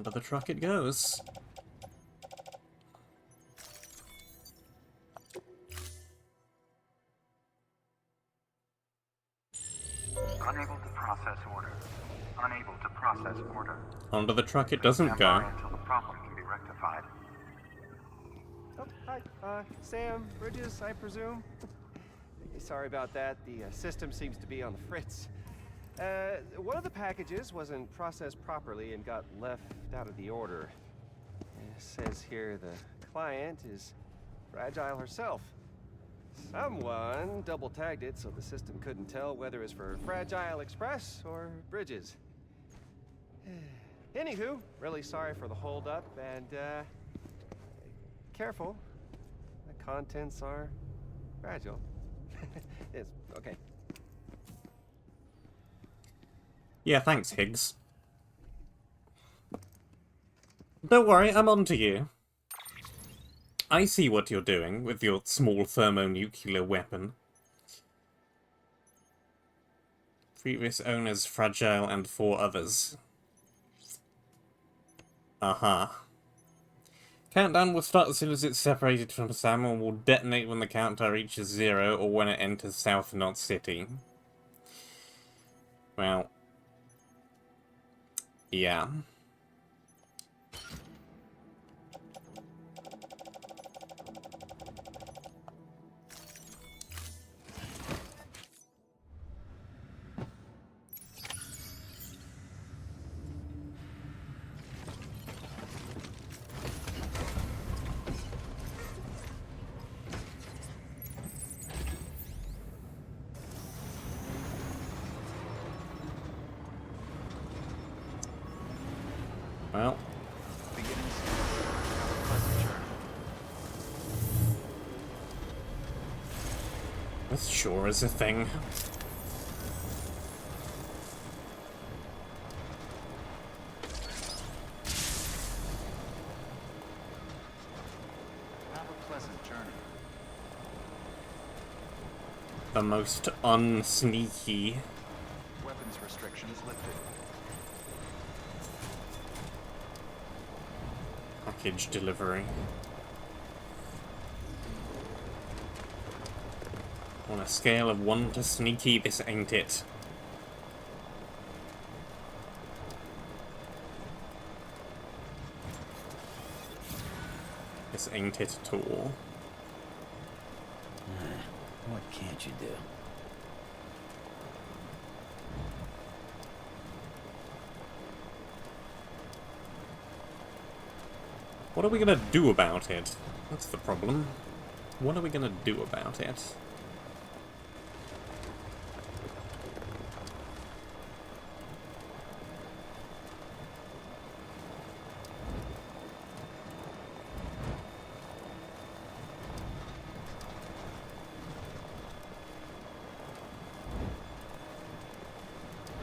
Under the truck it goes. Unable to process order. Unable to process order. Under the truck it doesn't Stand go. by until the problem can be rectified. Oh, hi. Sam, Bridges, I presume? Sorry about that. The system seems to be on the fritz. One of the packages wasn't processed properly and got left out of the order. It says here the client is Fragile herself. Someone double-tagged it so the system couldn't tell whether it's for Fragile Express or Bridges. Anywho, really sorry for the holdup, and, careful. The contents are fragile. Yes, okay. Yeah, thanks, Higgs. Don't worry, I'm on to you. I see what you're doing with your small thermonuclear weapon. Previous owners, Fragile, and 4 others. Uh-huh. Countdown will start as soon as it's separated from Sam and will detonate when the countdown reaches 0 or when it enters South Knot City. Well. Yeah. Well. This sure is a thing. Have a pleasant journey. The most unsneaky. Weapons restrictions lifted. Package delivery. On a scale of 1 to sneaky, this ain't it. This ain't it at all. What can't you do? What are we gonna do about it? That's the problem. What are we gonna do about it?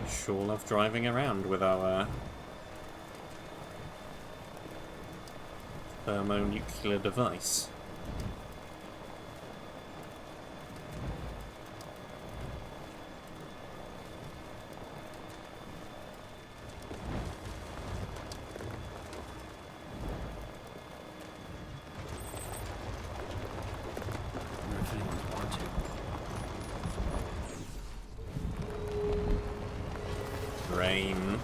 Sure love driving around with our thermonuclear device. I wonder if anyone's watching. Rain.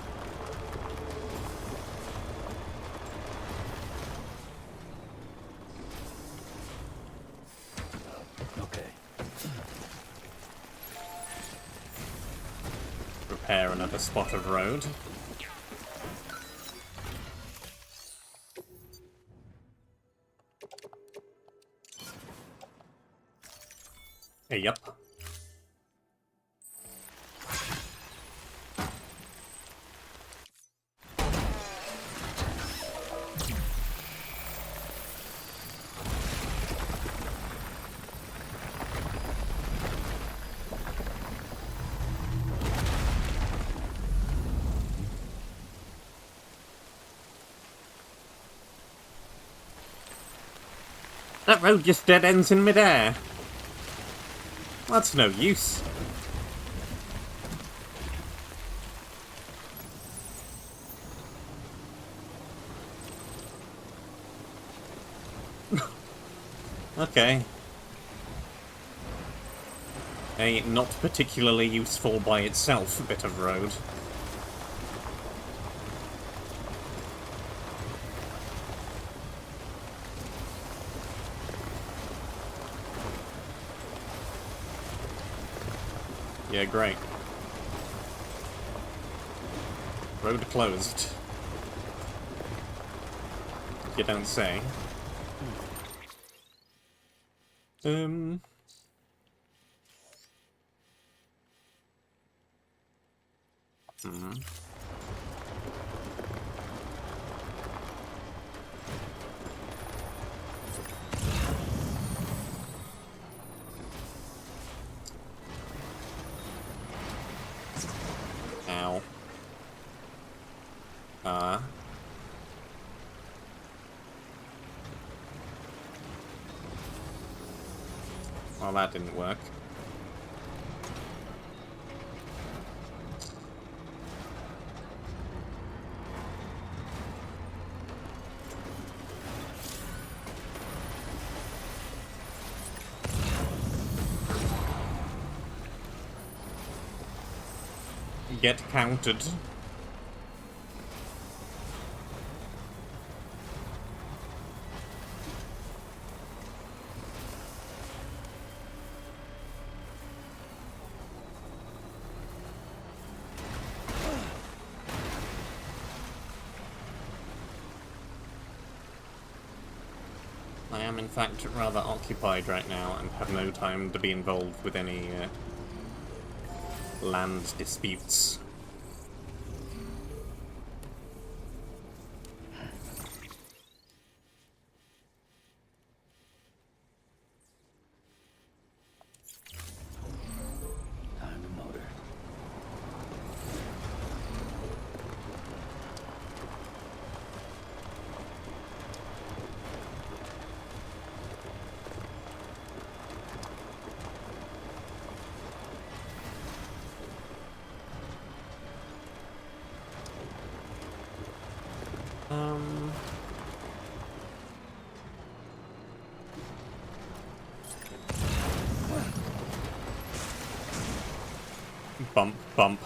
Okay. Repair another spot of road. Yep. That road just dead ends in midair. That's no use. Okay. A not particularly useful by itself bit of road. Yeah, great. Road closed. You don't say. Hmm. Ow. Well, that didn't work. Get counted. I am, in fact, rather occupied right now and have no time to be involved with any land disputes. Time to motor. Bump, bump.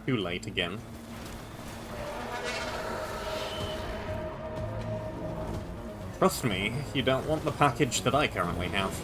Too late again. Trust me, you don't want the package that I currently have.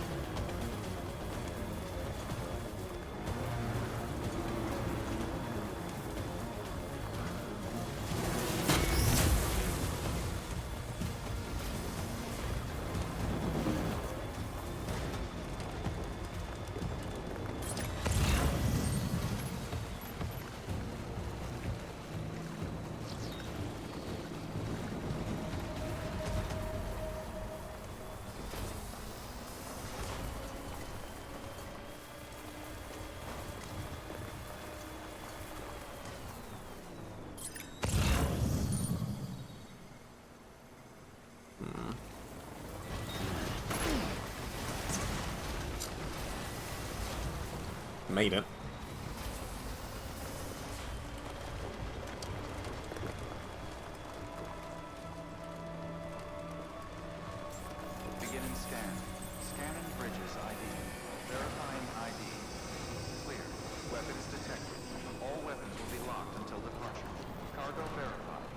Made it. Beginning scan. Scanning bridges ID. Verifying ID. Clear. Weapons detected. All weapons will be locked until departure. Cargo verified.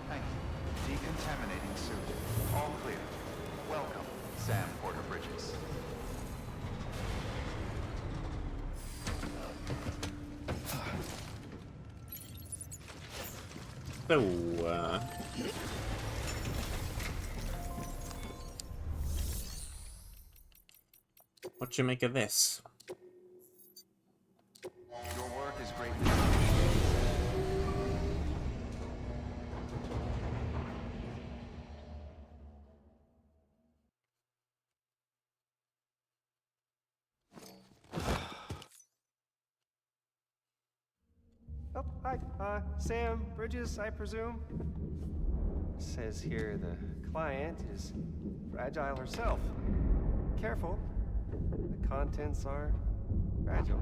Thank you. Decontaminating suit. All clear. Welcome, Sam Porter Bridges. So, what you make of this? Your work is greatly Oh, hi. Sam, Bridges, I presume? Says here the client is fragile herself. Careful. The contents are fragile.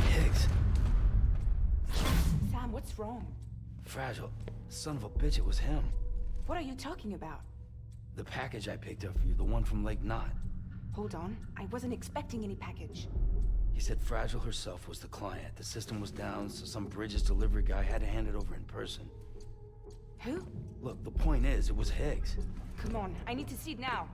Higgs. Sam, what's wrong? Fragile. Son of a bitch, it was him. What are you talking about? The package I picked up for you, the one from Lake Knot. Hold on, I wasn't expecting any package. He said Fragile herself was the client. The system was down, so some Bridges delivery guy had to hand it over in person. Who? Look, the point is, it was Higgs. Come on, I need to see it now.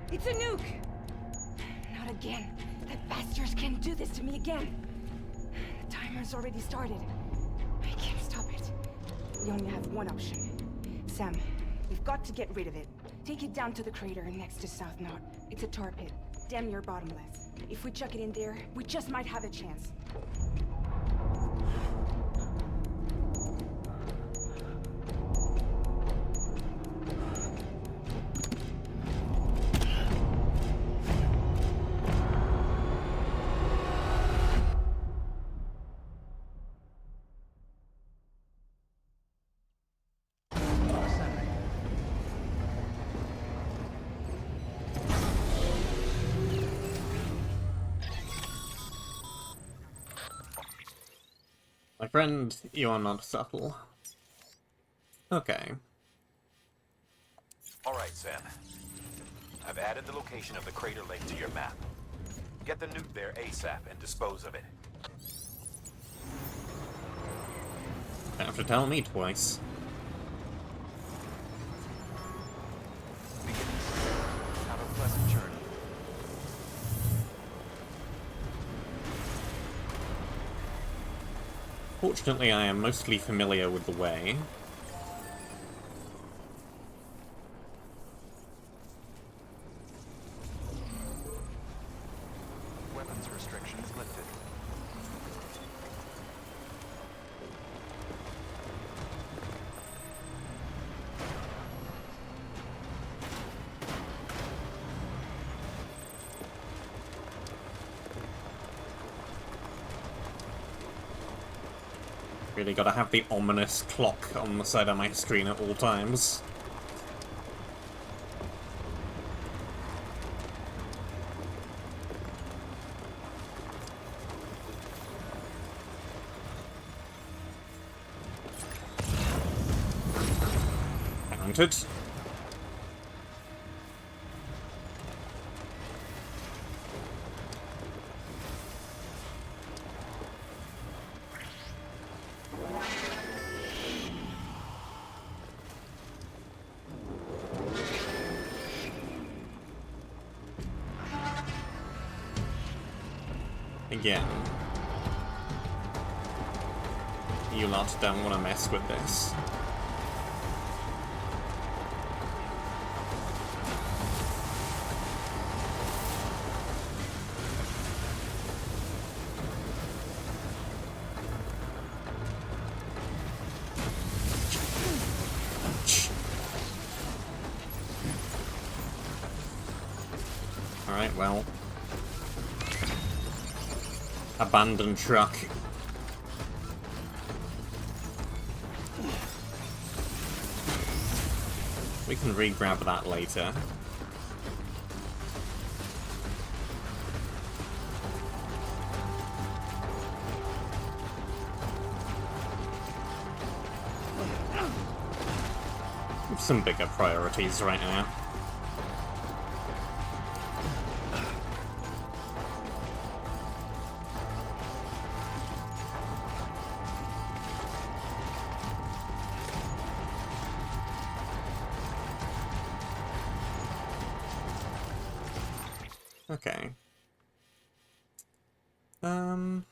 It's a nuke! Not again. That bastards can't do this to me again. The timer's already started. I can't stop it. We only have one option. Sam, we've got to get rid of it. Take it down to the crater next to South Knot. It's a tar pit, damn near bottomless. If we chuck it in there, we just might have a chance. My friend, you are not subtle. Okay. Alright, Sam. I've added the location of the crater lake to your map. Get the nuke there ASAP and dispose of it. Don't have to tell me twice. Have a pleasant journey. Fortunately, I am mostly familiar with the way. Weapons restrictions lifted. Really gotta have the ominous clock on the side of my screen at all times. Counted. Again. You lot don't want to mess with this. Alright, well. Abandoned truck. We can re-grab that later. Some bigger priorities right now. Okay. Fine.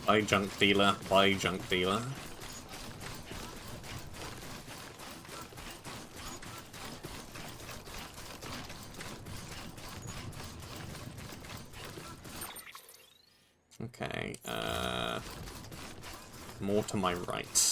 Buy junk dealer, buy junk dealer. Okay, more to my right.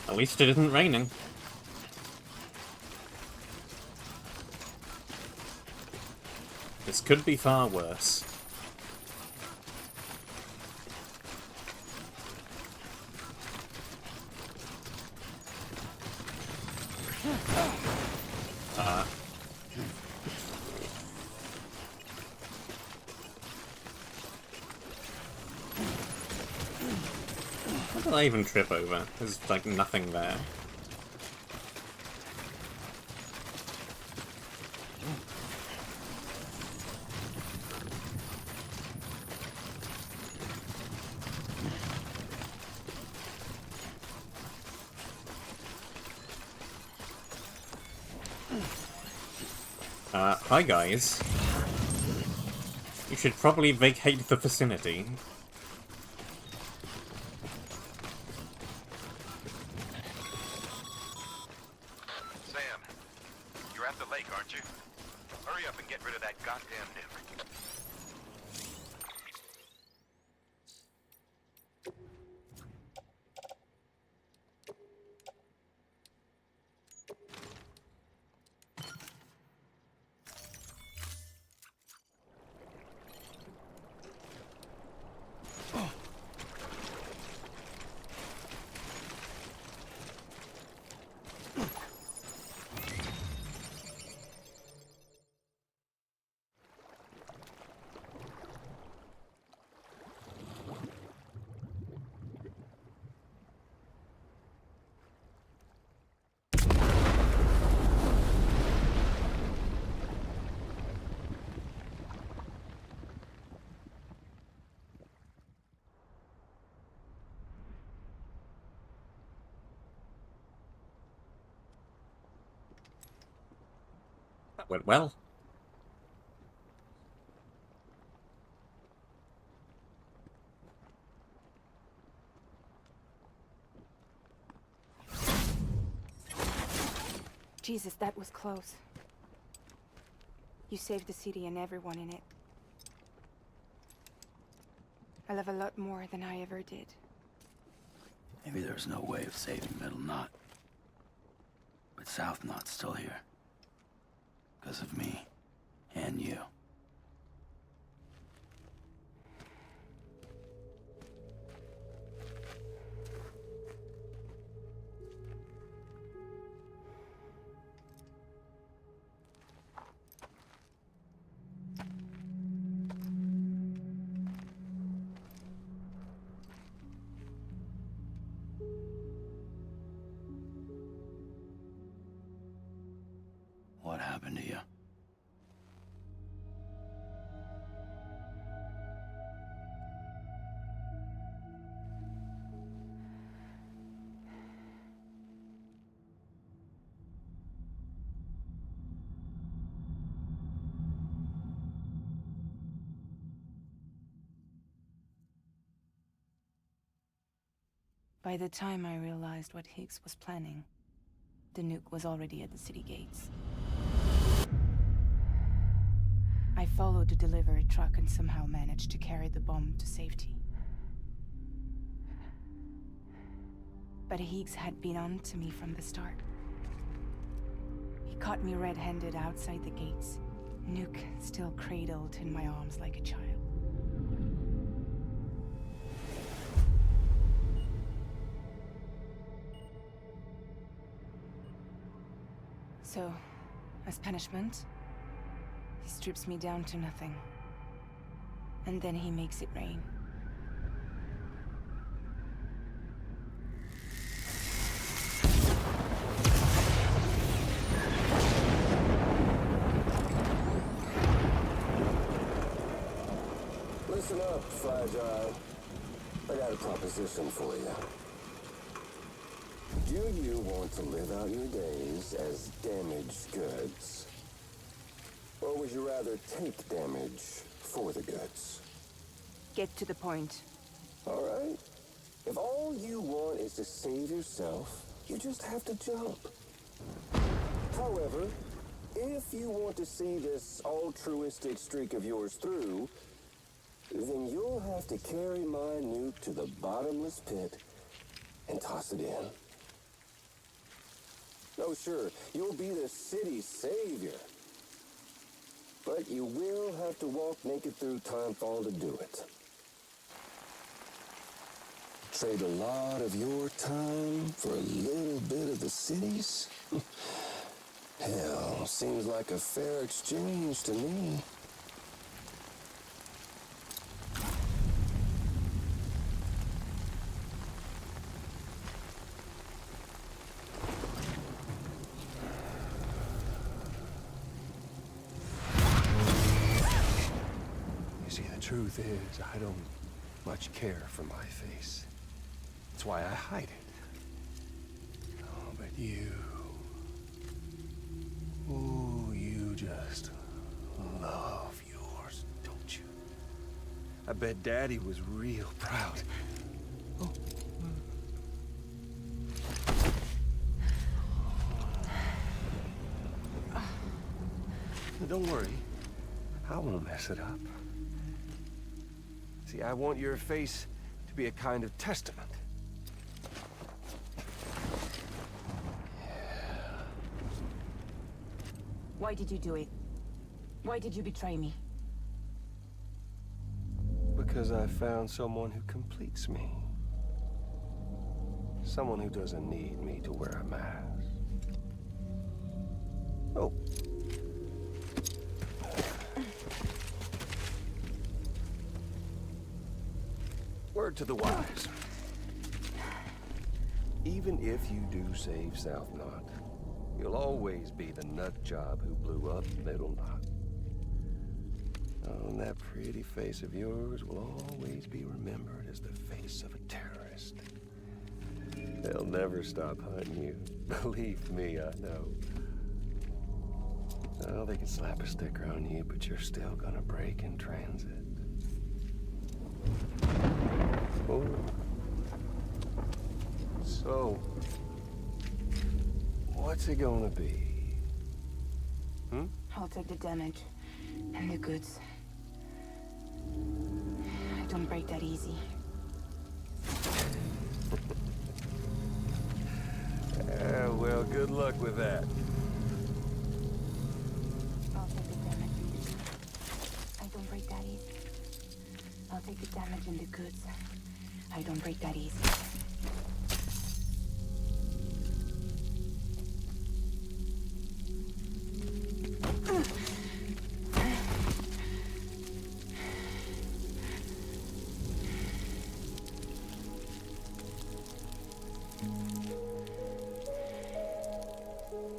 At least it isn't raining. This could be far worse. What did I even trip over? There's like nothing there. Hi guys. You should probably vacate the vicinity. Sam, you're at the lake, aren't you? Hurry up and get rid of that goddamn nuke. That went well. Jesus, that was close. You saved the city and everyone in it. I love a lot more than I ever did. Maybe there's no way of saving Middle Knot. But South Knot's still here. Because of me. And you. What happened to you? By the time I realized what Higgs was planning, the nuke was already at the city gates. I followed the delivery truck and somehow managed to carry the bomb to safety. But Higgs had been on to me from the start. He caught me red-handed outside the gates, nuke still cradled in my arms like a child. So, as punishment, he strips me down to nothing. And then he makes it rain. Listen up, Fragile. I got a proposition for you. Do you want to live out your days as damaged goods? Or would you rather take damage for the goods? Get to the point. All right. If all you want is to save yourself, you just have to jump. However, if you want to see this altruistic streak of yours through, then you'll have to carry my nuke to the bottomless pit and toss it in. Oh, sure, you'll be the city's savior. But you will have to walk naked through Timefall to do it. Trade a lot of your time for a little bit of the city's? Hell, seems like a fair exchange to me. Truth is, I don't much care for my face. That's why I hide it. Oh, but you... Ooh, you just love yours, don't you? I bet Daddy was real proud. Oh. Don't worry. I won't mess it up. See, I want your face to be a kind of testament. Why did you do it? Why did you betray me? Because I found someone who completes me. Someone who doesn't need me to wear a mask. Oh. Word to the wise. Even if you do save South Knot, you'll always be the nut job who blew up Middle Knot. Oh, and that pretty face of yours will always be remembered as the face of a terrorist. They'll never stop hunting you. Believe me, I know. Oh, they can slap a sticker on you, but you're still gonna break in transit. Oh. So, what's it gonna be? Hmm? I'll take the damage and the goods. I don't break that easy. Well, good luck with that. I'll take the damage. I don't break that easy. I'll take the damage and the goods. I don't break that easy.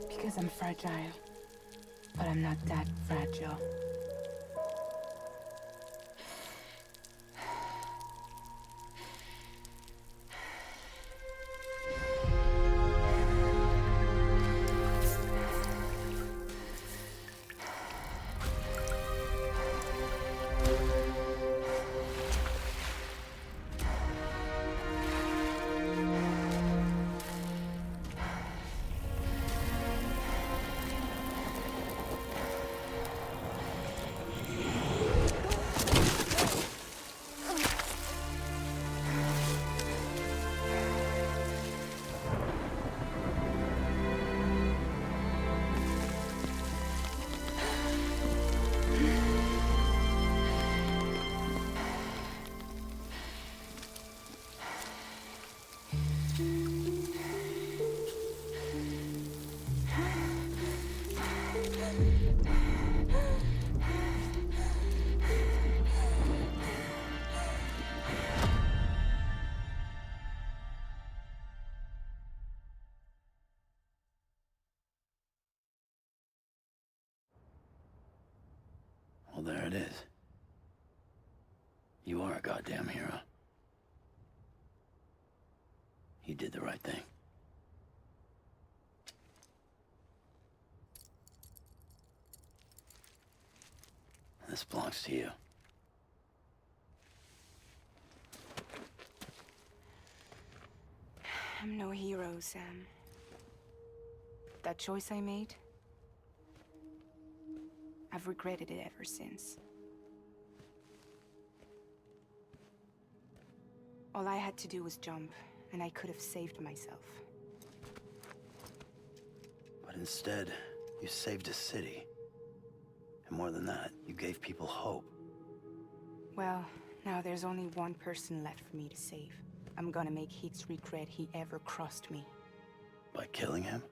Because I'm fragile. But I'm not that fragile. Well, there it is. You are a goddamn hero. You did the right thing. This belongs to you. I'm no hero, Sam. That choice I made, I've regretted it ever since. All I had to do was jump, and I could have saved myself. But instead, you saved a city. And more than that, you gave people hope. Well, now there's only one person left for me to save. I'm gonna make Heats regret he ever crossed me. By killing him?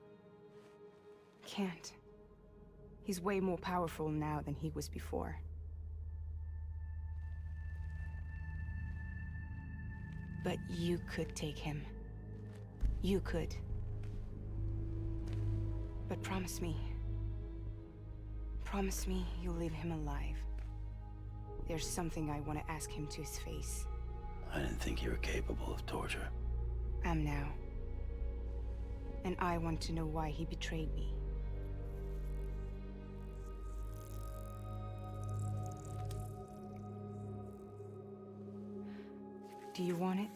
Can't. He's way more powerful now than he was before. But you could take him. You could. But promise me. Promise me you'll leave him alive. There's something I want to ask him to his face. I didn't think you were capable of torture. Am now. And I want to know why he betrayed me. Do you want it?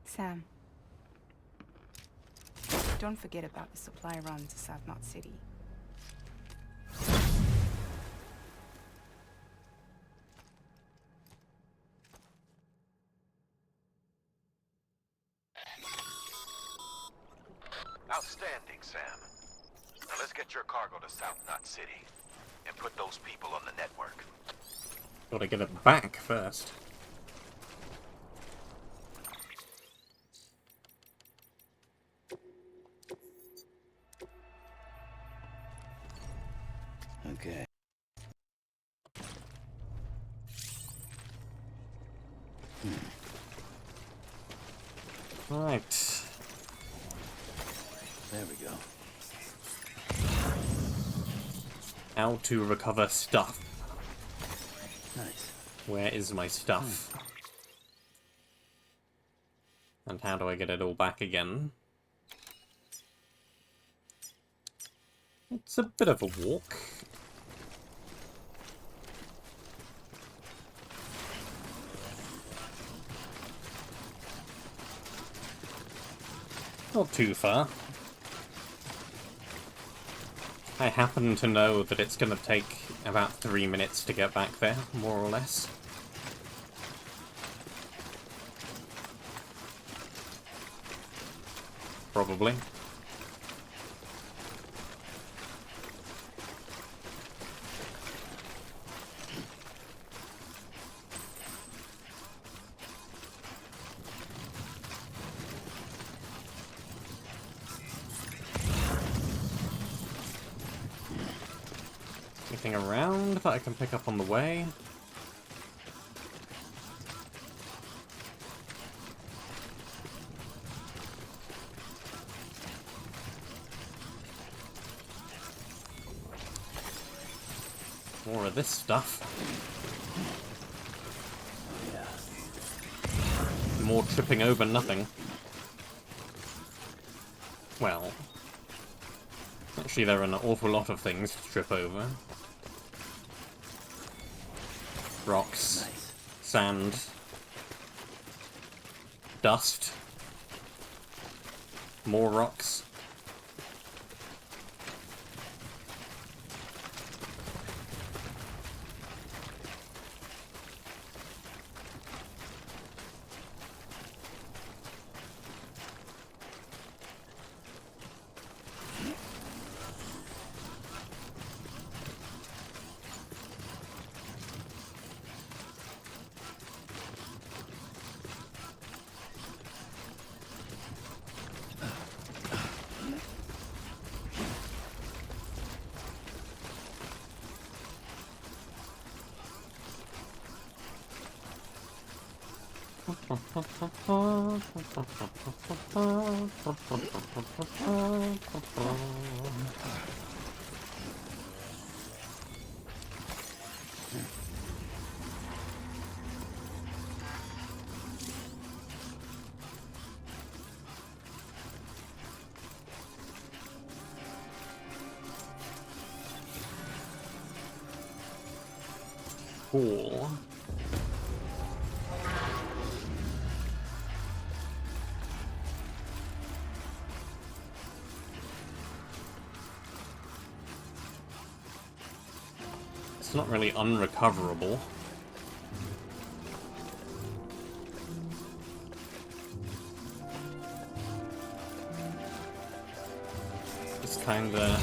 Sam. Don't forget about the supply run to South Knot City. Outstanding, Sam. Now let's get your cargo to South Knot City and put those people on the network. Gotta get it back first. Okay. Right. There we go. How to recover stuff. Nice. Where is my stuff? And how do I get it all back again? It's a bit of a walk. Not too far. I happen to know that it's going to take about 3 minutes to get back there, more or less. Probably. Anything around that I can pick up on the way? More of this stuff. More tripping over nothing. Well, actually there are an awful lot of things to trip over. Rocks, Nice. sand, dust, more rocks. Cool. It's not really unrecoverable. It's kinda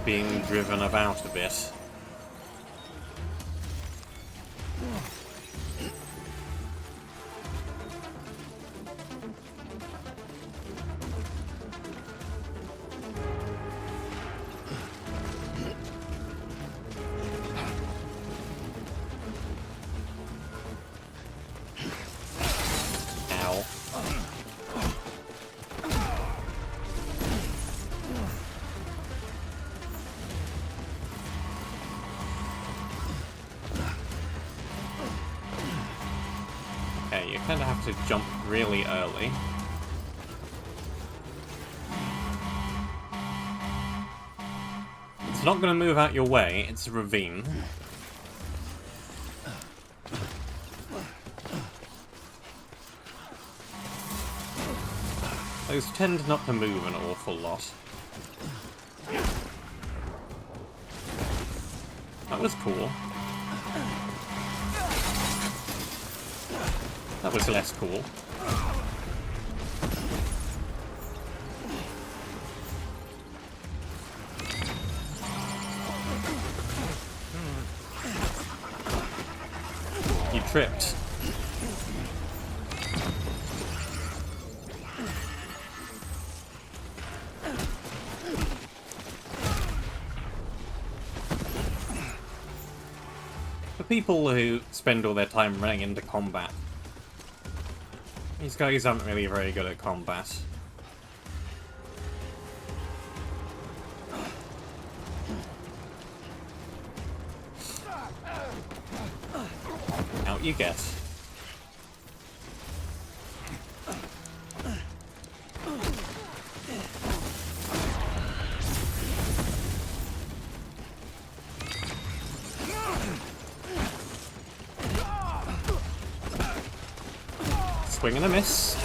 being driven about a bit. Ow. Okay, you kind of have to jump really early. It's not going to move out your way, it's a ravine. Those tend not to move an awful lot. That was cool. That was less cool. You tripped. For people who spend all their time running into combat, these guys aren't really very good at combat. Out you get. Swing and a miss.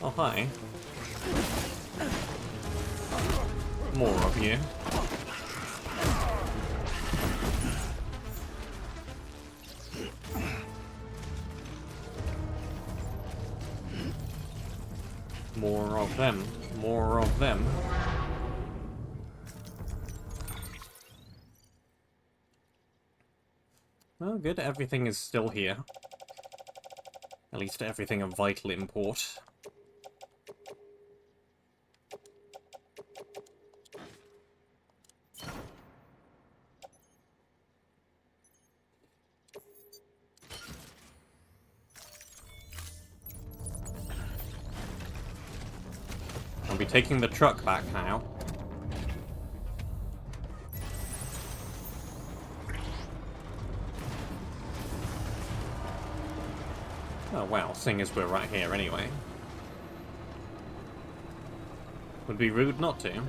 Oh, hi. More of you. More of them. More of them. Oh, good. Everything is still here. At least everything of vital import. I'll be taking the truck back now. Oh wow, seeing as we're right here anyway. Would be rude not to.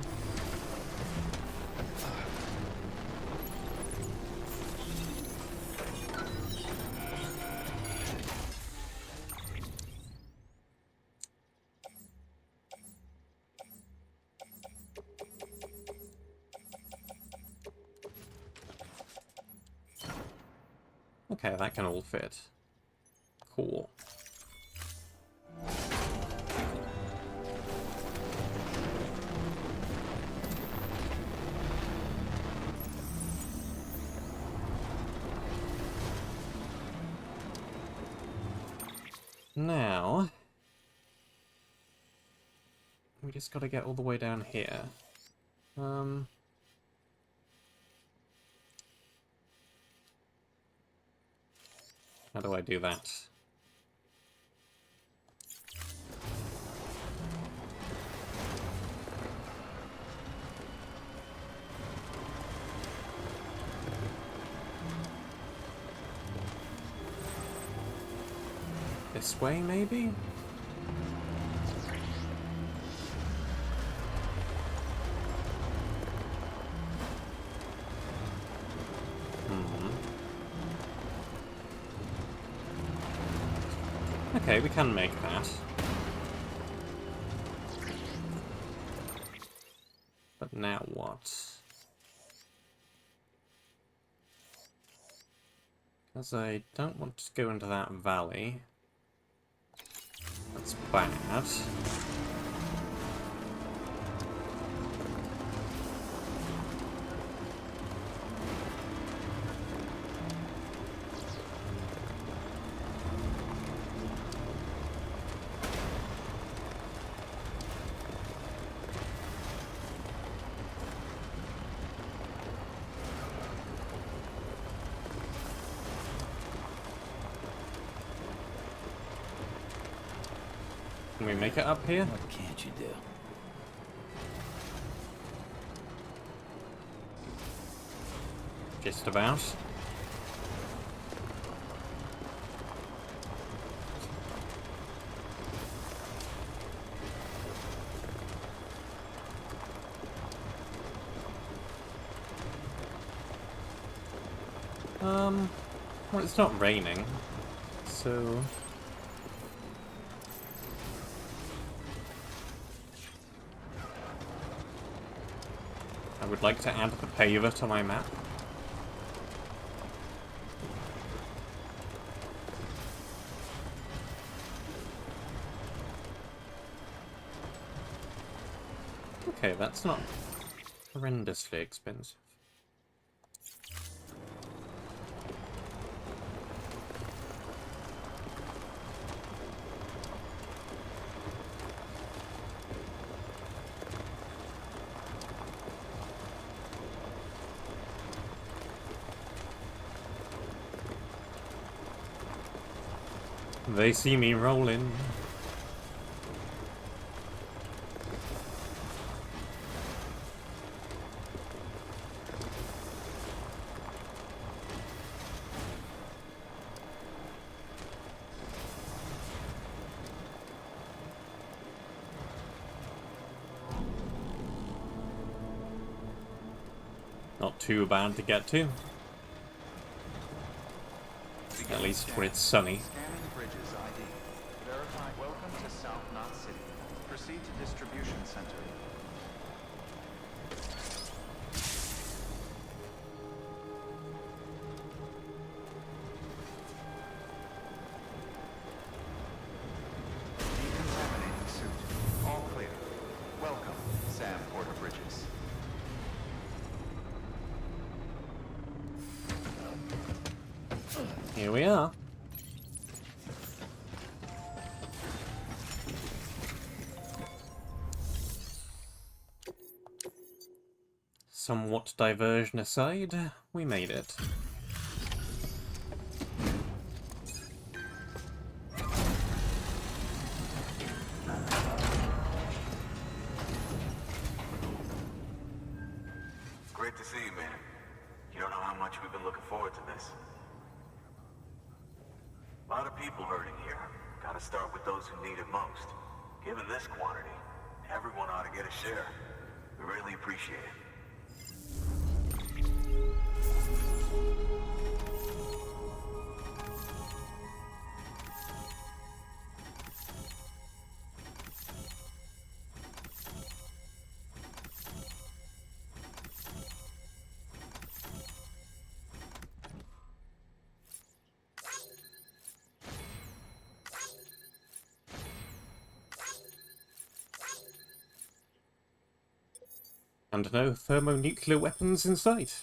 Okay, that can all fit. Cool. now we just gotta get all the way down here. How do I do that? This way, maybe? Okay, we can make that. But now what? Because I don't want to go into that valley. That's bad. Can we make it up here? What can't you do? Just about. Well, it's not raining, so... I would like to add the paver to my map. Okay, that's not horrendously expensive. They see me rolling. Not too bad to get to. At least when it's sunny. Scanning bridges ID. Verify. Welcome to South Knot City. Proceed to distribution center. Decontaminating suit. All clear. Welcome, Sam Porter Bridges. Here we are. Somewhat diversion aside, we made it. It's great to see you, man. You don't know how much we've been looking forward to this. A lot of people hurting here. Gotta start with those who need it most. Given this quantity, everyone ought to get a share. We really appreciate it. And no thermonuclear weapons in sight.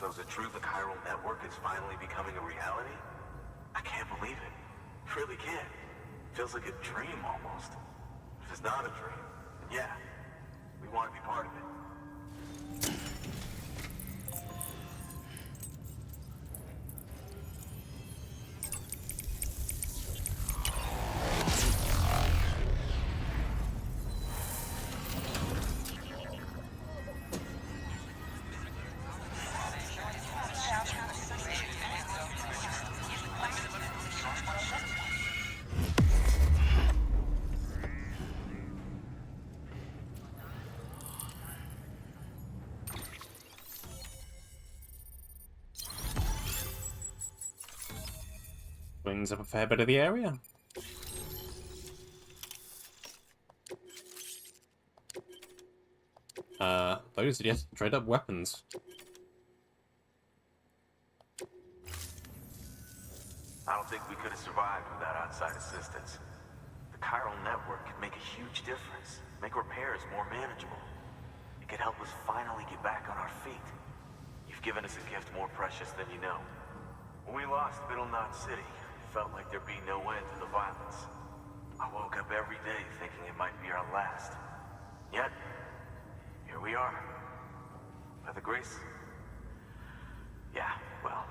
So is it true the chiral network is finally becoming a reality? I can't believe it. Really can't. Feels like a dream almost. If it's not a dream, then yeah, we want to be part of it. Cleans up a fair bit of the area. Those are just straight up weapons. I don't think we could have survived without outside assistance. The chiral network could make a huge difference, make repairs more manageable. It could help us finally get back on our feet. You've given us a gift more precious than you know. When we lost Middle Knot City, it felt like there'd be no end to the violence. I woke up every day thinking it might be our last. Yet, here we are. By the grace... Yeah, well...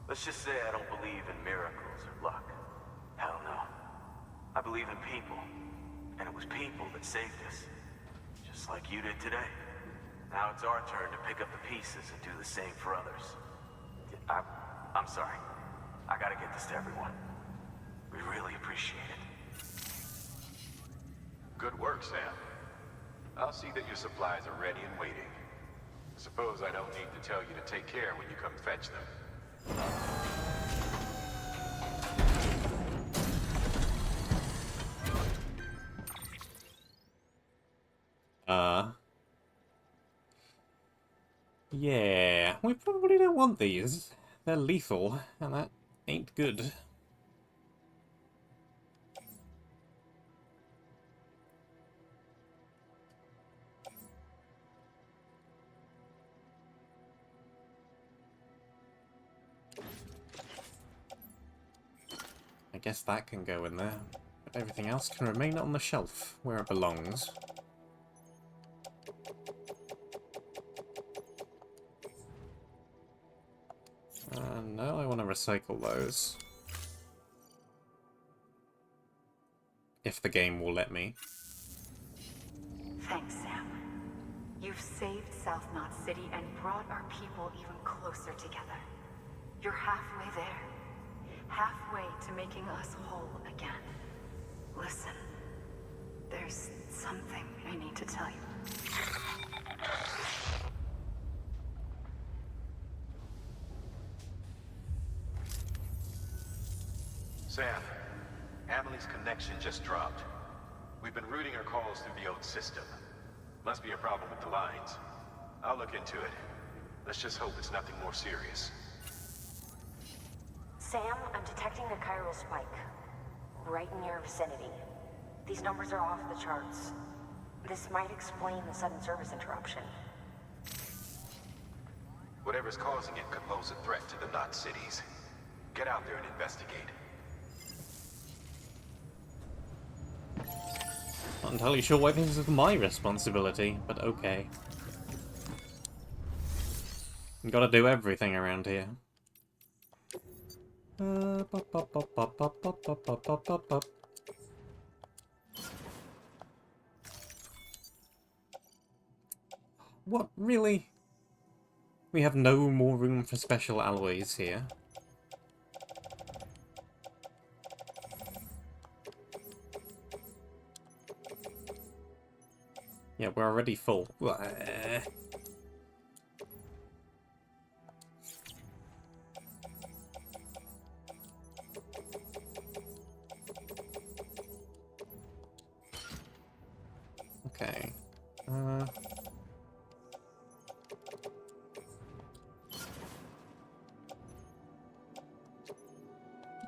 Let's just say I don't believe in miracles or luck. Hell no. I believe in people. And it was people that saved us. Just like you did today. Now it's our turn to pick up the pieces and do the same for others. I'm sorry. I gotta get this to everyone. We really appreciate it. Good work, Sam. I'll see that your supplies are ready and waiting. Suppose I don't need to tell you to take care when you come fetch them. Yeah, we probably don't want these. They're lethal, and that ain't good. I guess that can go in there, but everything else can remain on the shelf, where it belongs. No, I want to recycle those. If the game will let me. Thanks, Sam. You've saved South Knot City and brought our people even closer together. You're halfway there. Halfway to making us whole again. Listen, there's something I need to tell you. Sam, Amelie's connection just dropped. We've been routing her calls through the old system. Must be a problem with the lines. I'll look into it. Let's just hope it's nothing more serious. Sam, I'm detecting a chiral spike. Right in your vicinity. These numbers are off the charts. This might explain the sudden service interruption. Whatever's causing it could pose a threat to the Knot cities. Get out there and investigate. Not entirely sure why this is my responsibility, but okay. Gotta do everything around here. What, really? We have no more room for special alloys here. Yeah, we're already full. Okay.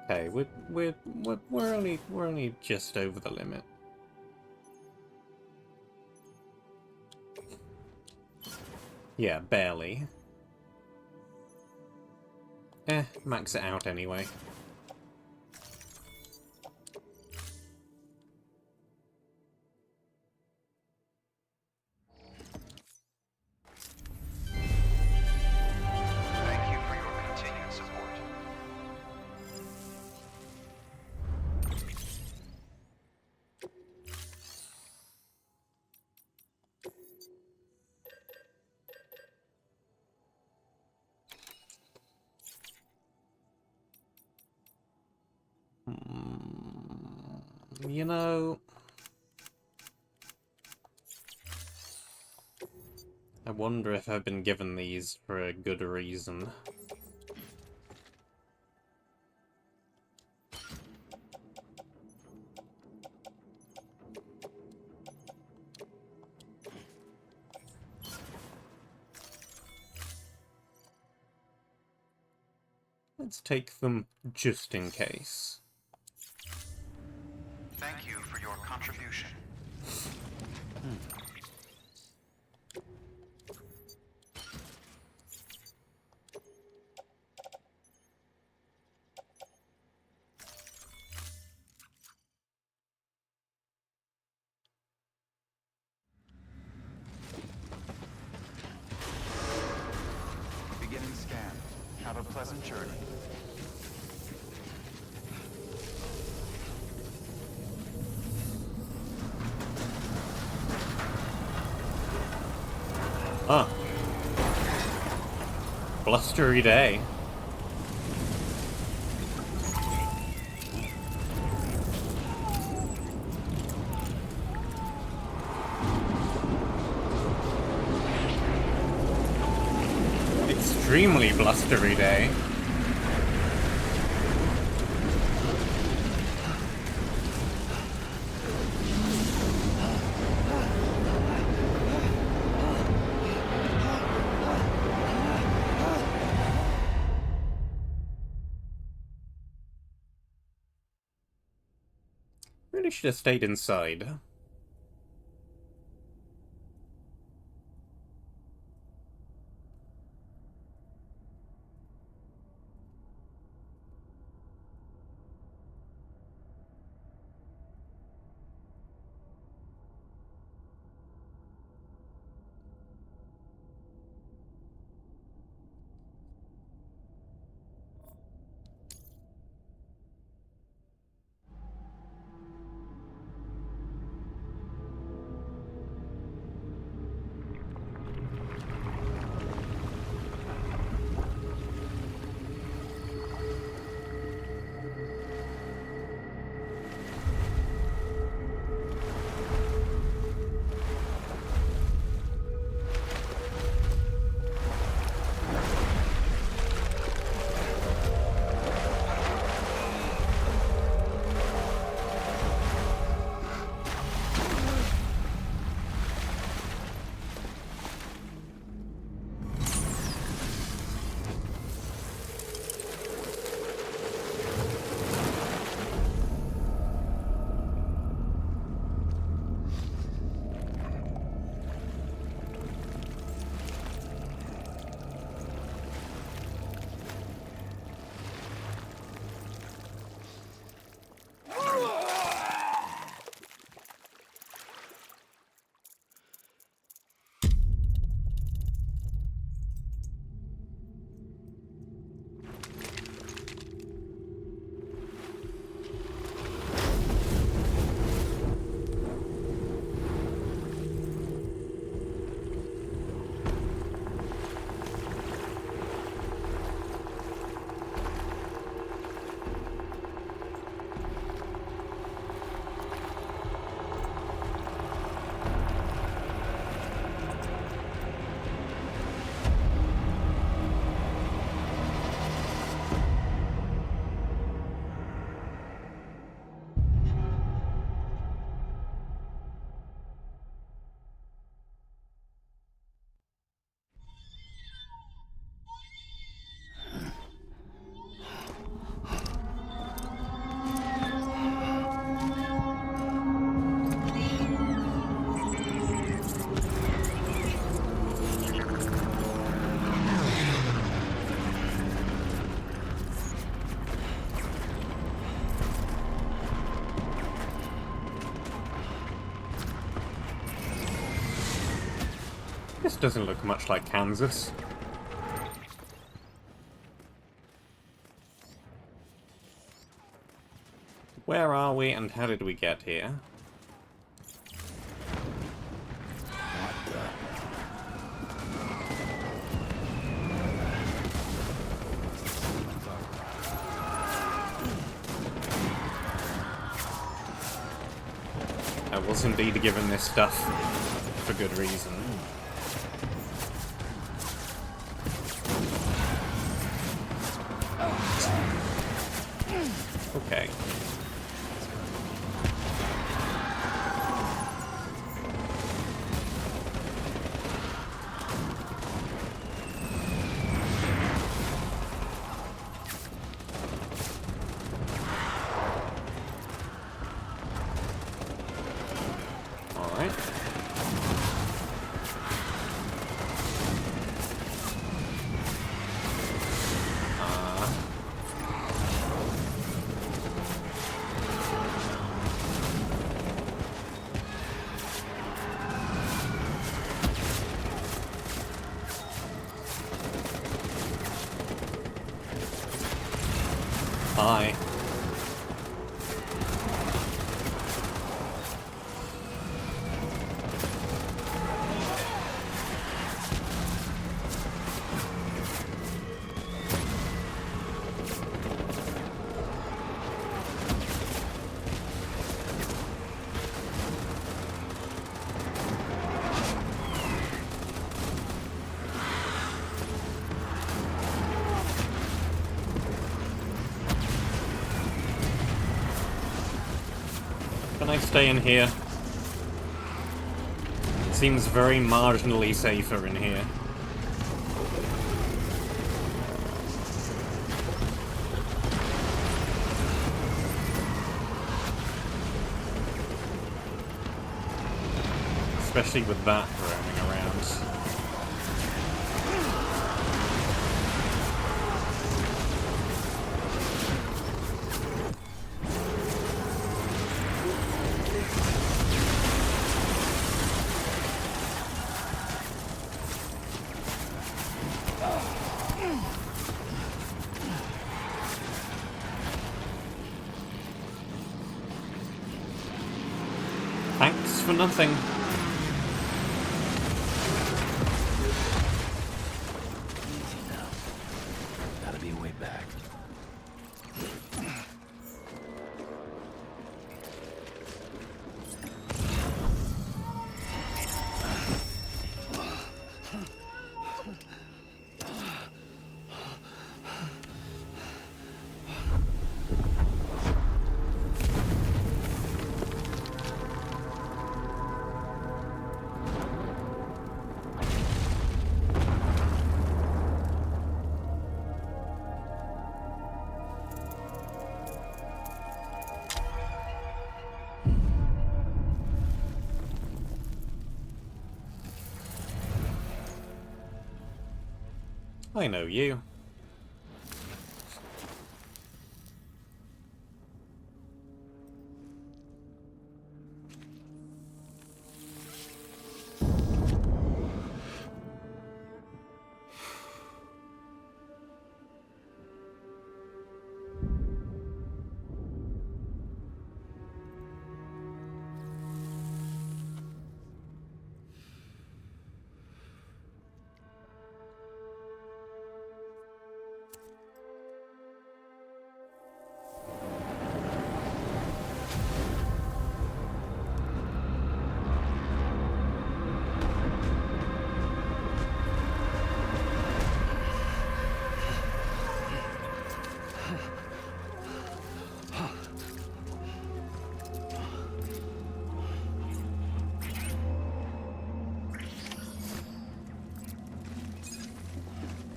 Okay, we're only just over the limit. Yeah, barely. Max it out anyway. Thank you for your continued support. You know... I wonder if I've been given these for a good reason. Let's take them just in case. Thank you for your contribution. Beginning scan. Have a pleasant journey. Ah. Blustery day. Extremely blustery day. Really should have stayed inside. This doesn't look much like Kansas. Where are we and how did we get here? I was indeed given this stuff for good reason. Okay. Alright. Hi. Can I stay in here? It seems very marginally safer in here. Especially with that roaming around. Thanks for nothing. Easy now. Gotta be a way back. I know you.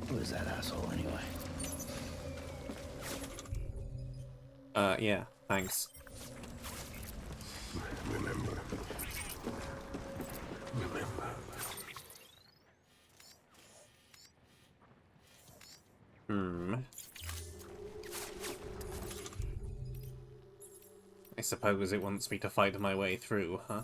Who is that asshole anyway? Yeah, thanks. Remember. Remember. I suppose it wants me to fight my way through, huh?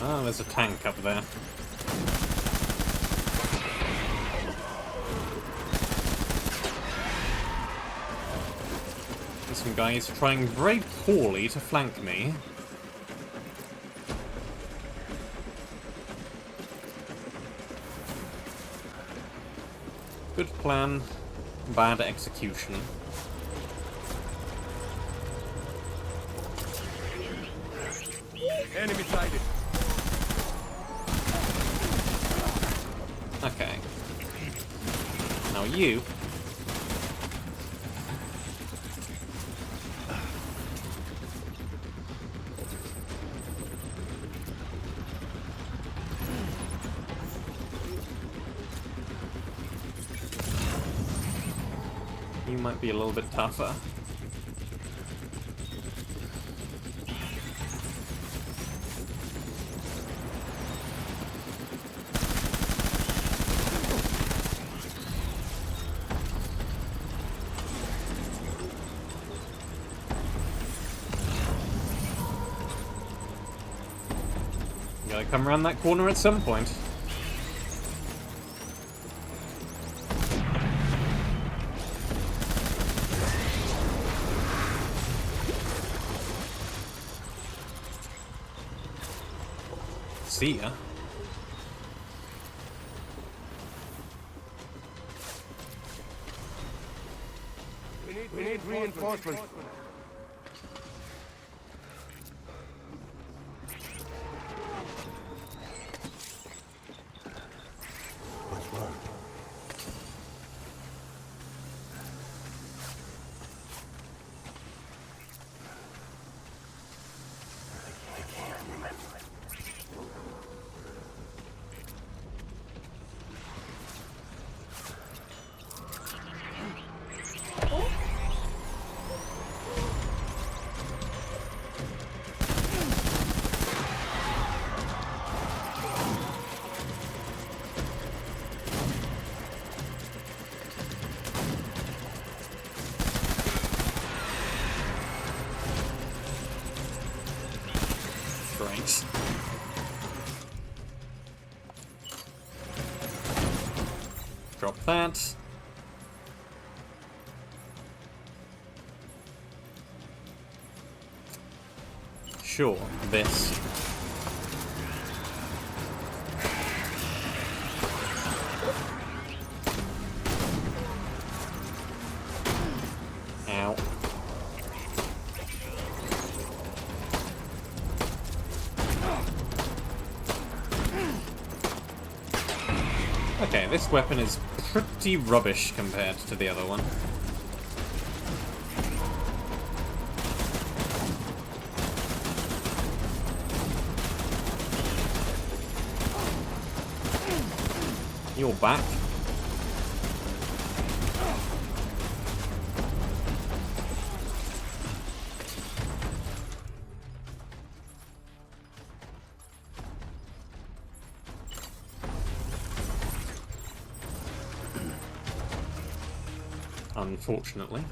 Oh, there's a tank up there. There's some guys trying very poorly to flank me. Good plan, bad execution. Enemy sighted. Okay. Now you... You might be a little bit tougher. Gotta come around that corner at some point. See ya. We need reinforcements. Great. Drop that. Sure, this. Ow. Okay, this weapon is pretty rubbish compared to the other one. You're back. Unfortunately.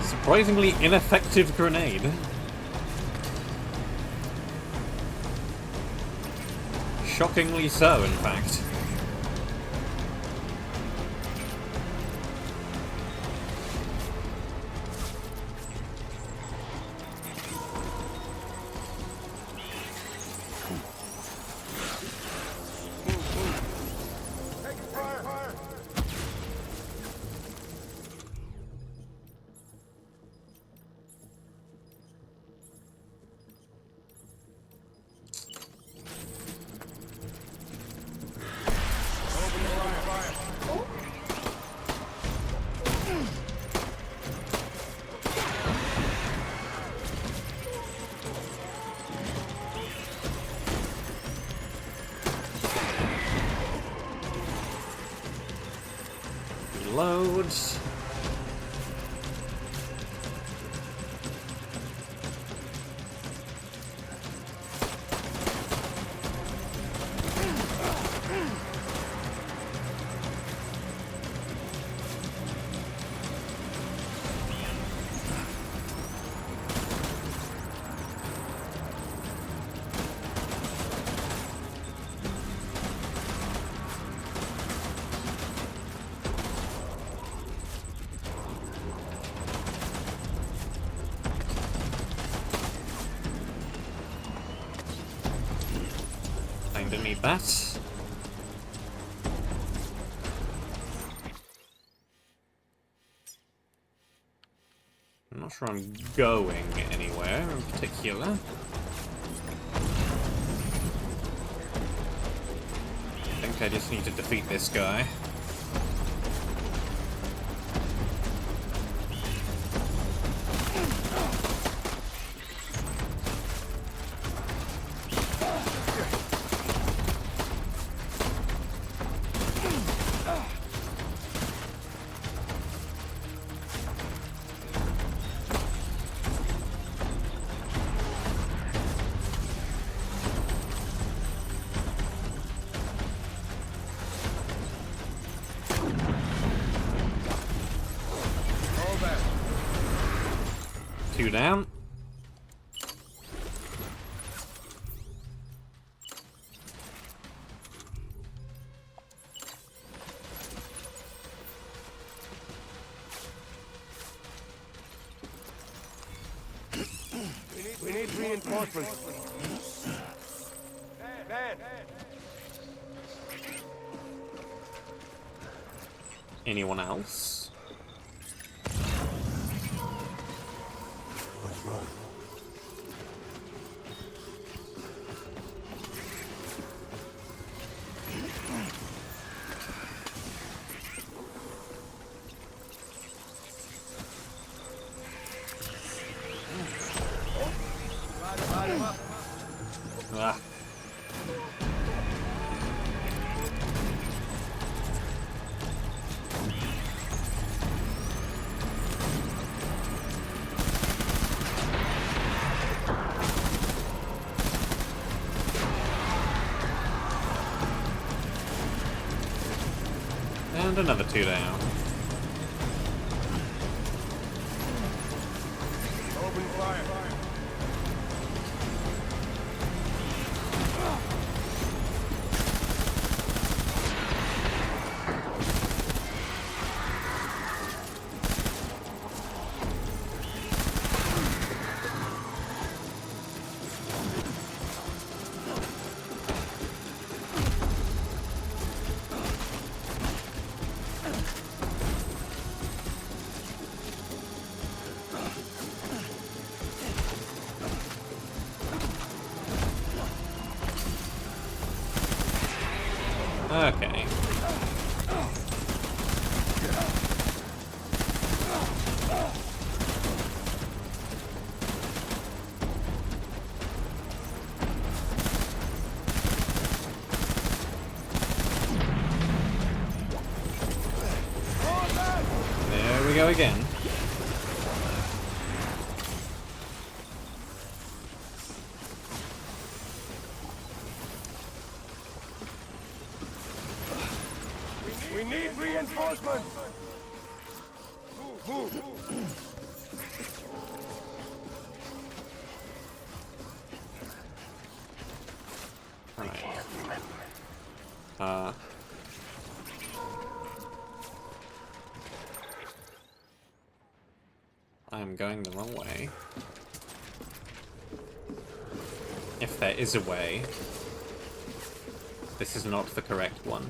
Surprisingly ineffective grenade. Shockingly so, in fact. Reload. Kinda need that. I'm not sure I'm going anywhere in particular. I think I just need to defeat this guy. Two down. We need reinforcements. Man. Anyone else? Ah. And another two down. Open fire. Okay. There we go again. We need reinforcements. Move. Right. I'm going the wrong way. If there is a way, this is not the correct one.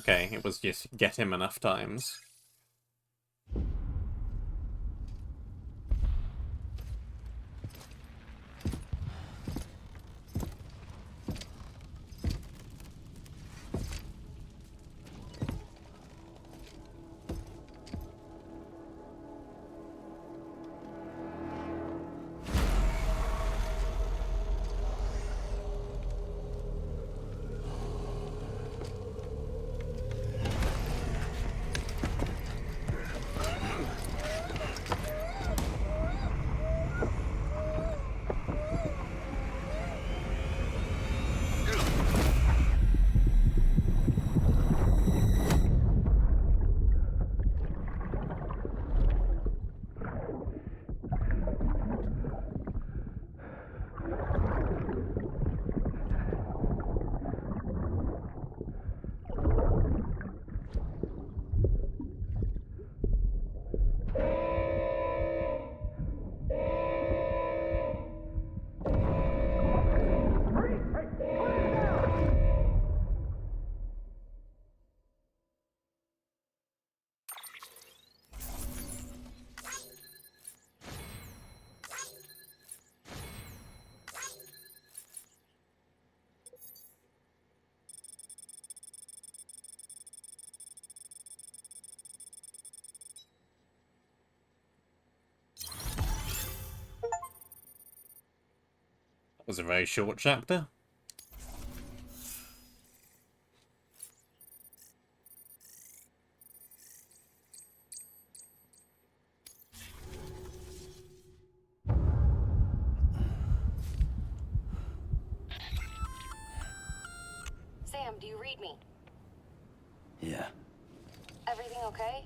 Okay, it was just get him enough times. That was a very short chapter. Sam, do you read me? Yeah. Everything okay?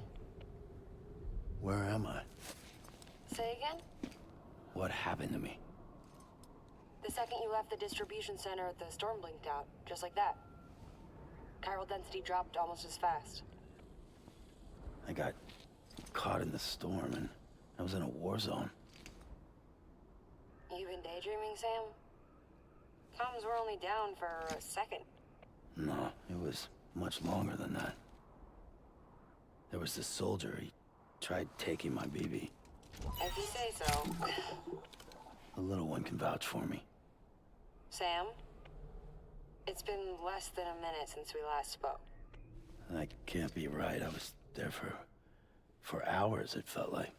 Where am I? Say again? What happened to me? The second you left the distribution center, the storm blinked out, just like that. Chiral density dropped almost as fast. I got caught in the storm and I was in a war zone. You been daydreaming, Sam? Comms were only down for a second. No, it was much longer than that. There was this soldier, he tried taking my BB. If you say so. The little one can vouch for me. Sam? It's been less than a minute since we last spoke. That can't be right. I was there for hours, it felt like.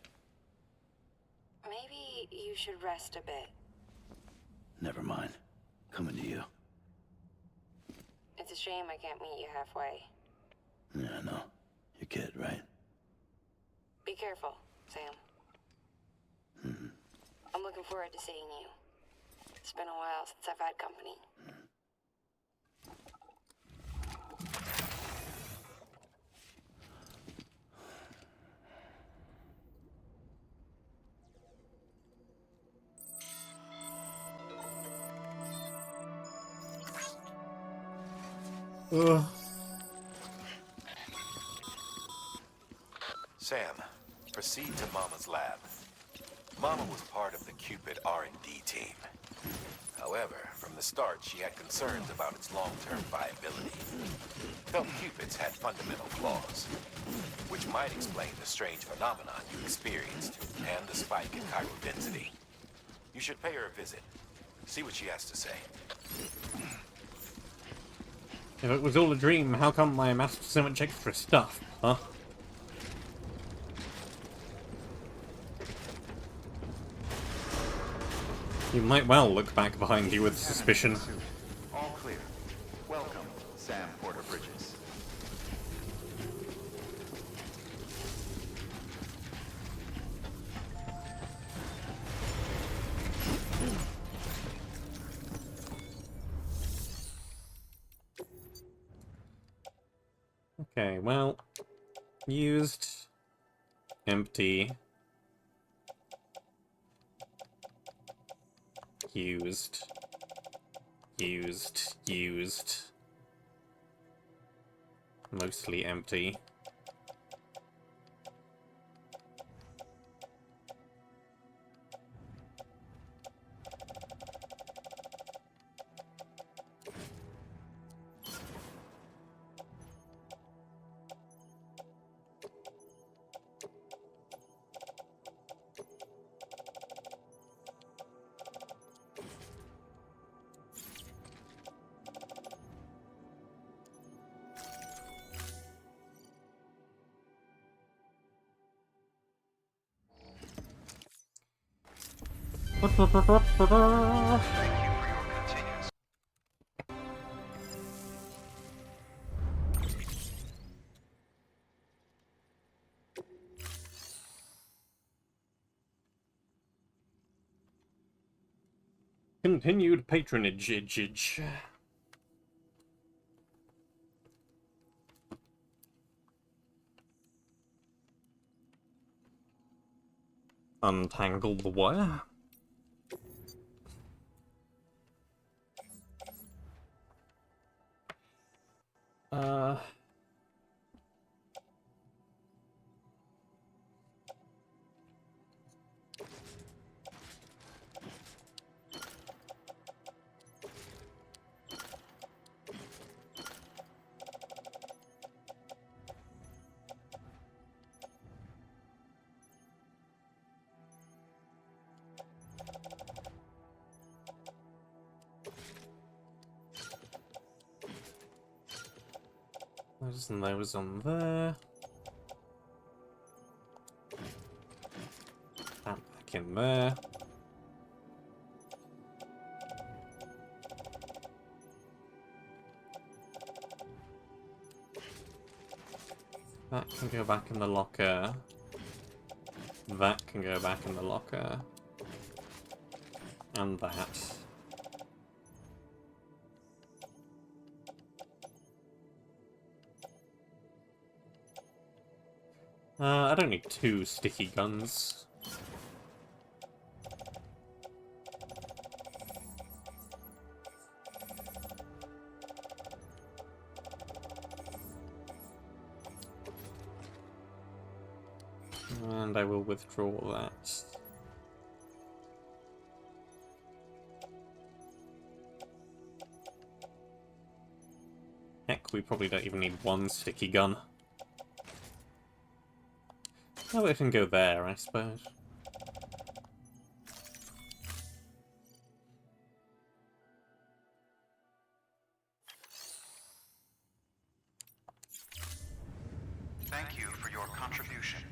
Maybe you should rest a bit. Never mind. Coming to you. It's a shame I can't meet you halfway. Yeah, I know. Your kid, right? Be careful, Sam. Mm-hmm. I'm looking forward to seeing you. It's been a while since I've had company. Ugh. Sam, proceed to Mama's lab. Mama was part of the Cupid R&D team. However, from the start, she had concerns about its long-term viability. Felt Cupids had fundamental flaws, which might explain the strange phenomenon you experienced and the spike in chiral density. You should pay her a visit. See what she has to say. If it was all a dream, how come I amassed so much extra stuff, huh? You might well look back behind you with suspicion. All clear. Welcome, Sam Porter Bridges. Okay, well, used, empty, used, mostly empty. Continuous. Continued patronage. Untangle the wire. Those and those on there. That back in there. That can go back in the locker. That can go back in the locker. And that. I don't need 2 sticky guns. And I will withdraw that. Heck, we probably don't even need 1 sticky gun. Oh, it can go there, I suppose. Thank you for your contribution.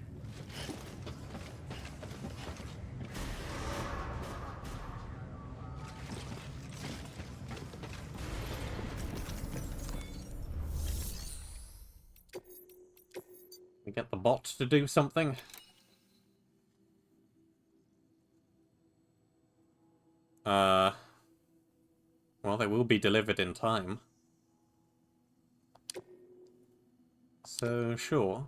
We get the bot to do something. Well, they will be delivered in time. So, sure.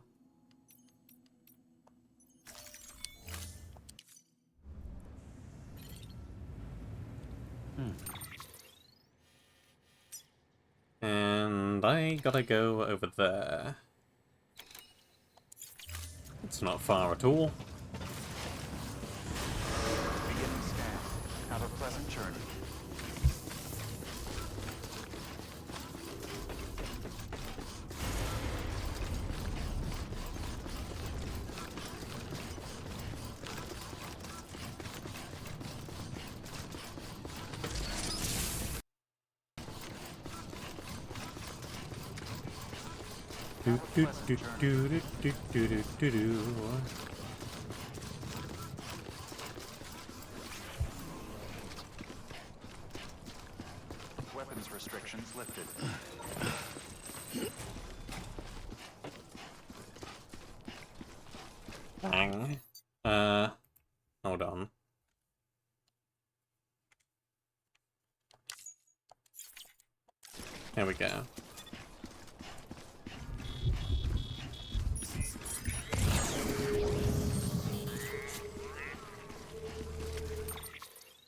And I gotta go over there. It's not far at all. Beginning scan. Have a pleasant journey. Do, do, do, do, do, do, do, do, do. Weapons restrictions lifted. Bang. Hold on. There we go.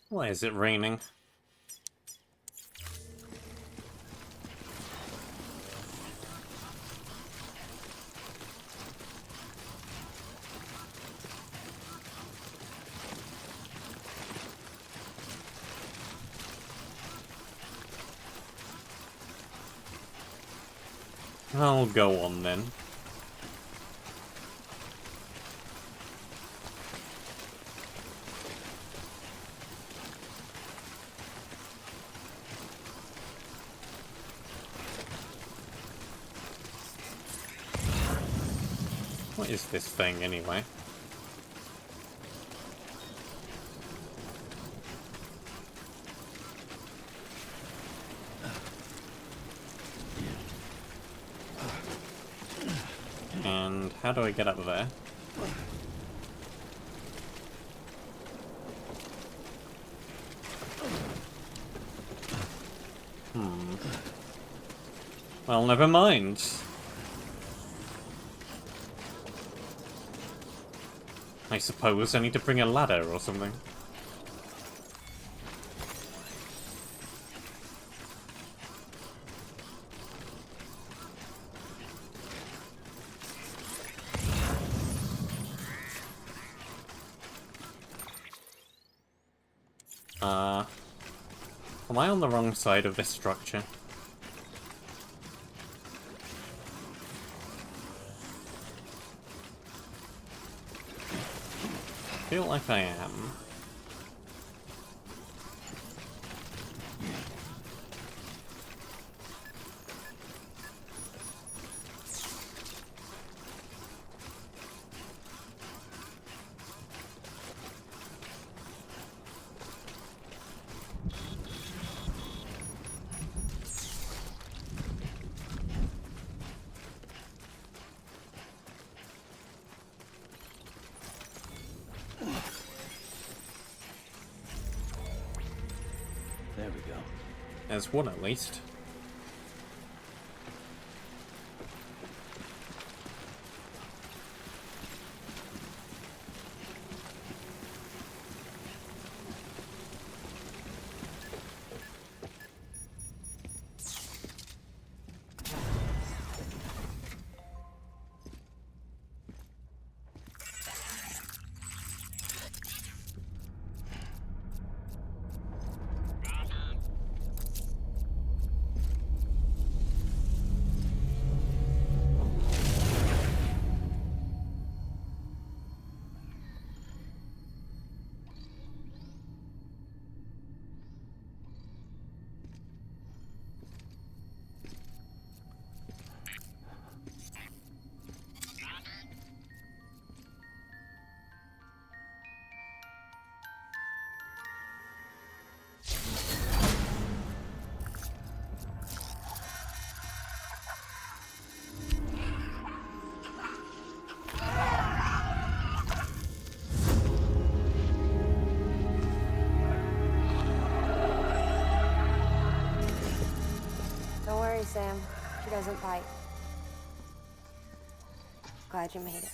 Why is it raining? I'll go on then. What is this thing anyway? And how do I get up there? Well, never mind. I suppose I need to bring a ladder or something. Am I on the wrong side of this structure? I feel like I am. There we go. There's one at least. Don't worry, Sam. She doesn't bite. Glad you made it.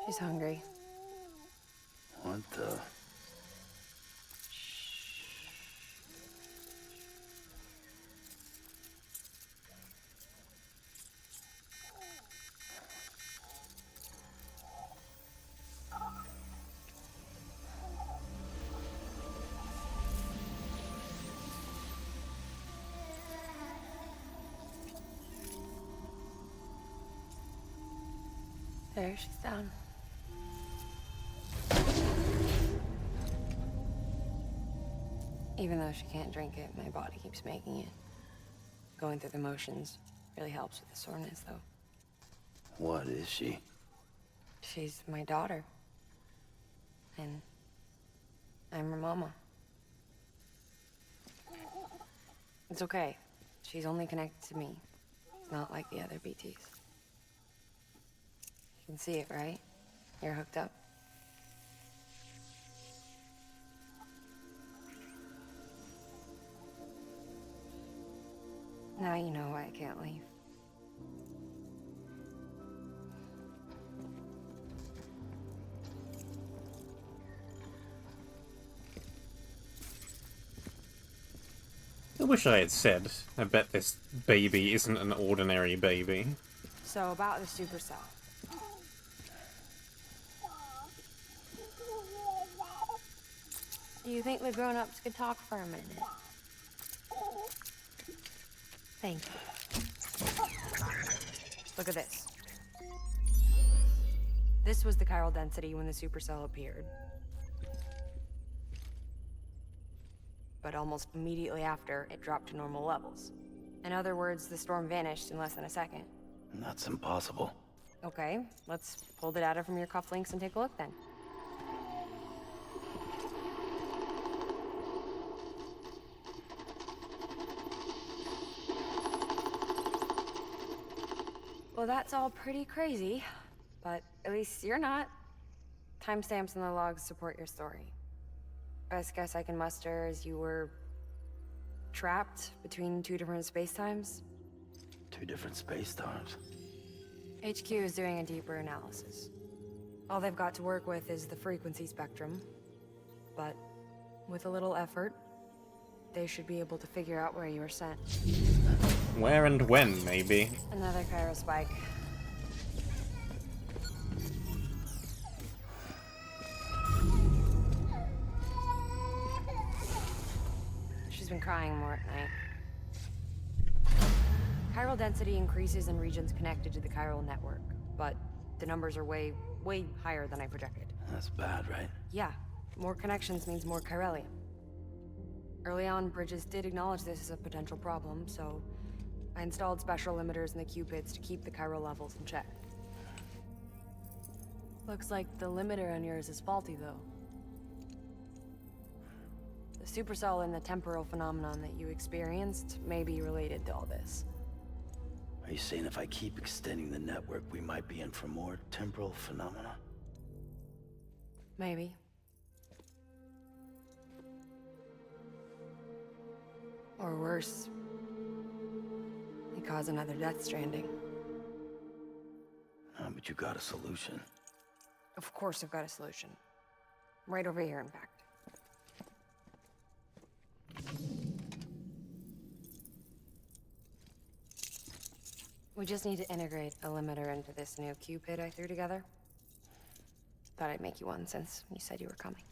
She's hungry. What the? There, she's down. Even though she can't drink it, my body keeps making it. Going through the motions really helps with the soreness, though. What is she? She's my daughter. And I'm her mama. It's okay. She's only connected to me. It's not like the other BTs. You can see it, right? You're hooked up. Now you know why I can't leave. I wish I had said, I bet this baby isn't an ordinary baby. So about the supercell. Do you think the grown-ups could talk for a minute? Thank you. Look at this. This was the chiral density when the supercell appeared. But almost immediately after, it dropped to normal levels. In other words, the storm vanished in less than a second. That's impossible. Okay, let's pull the data from your cufflinks and take a look then. Well, that's all pretty crazy, but at least you're not. Timestamps in the logs support your story. Best guess I can muster is you were trapped between two different spacetimes. Two different space times. HQ is doing a deeper analysis. All they've got to work with is the frequency spectrum, but with a little effort, they should be able to figure out where you were sent. Where and when, maybe. Another chiral spike. She's been crying more at night. Chiral density increases in regions connected to the chiral network, but the numbers are way higher than I projected. That's bad, right? Yeah, more connections means more chiralium. Early on, Bridges did acknowledge this as a potential problem, so I installed special limiters in the cupids to keep the chiral levels in check. Looks like the limiter on yours is faulty, though. The supercell and the temporal phenomenon that you experienced may be related to all this. Are you saying if I keep extending the network, we might be in for more temporal phenomena? Maybe. Or worse, they cause another death stranding. But you got a solution. Of course I've got a solution. Right over here, in fact. We just need to integrate a limiter into this new Cupid I threw together. Thought I'd make you one since you said you were coming.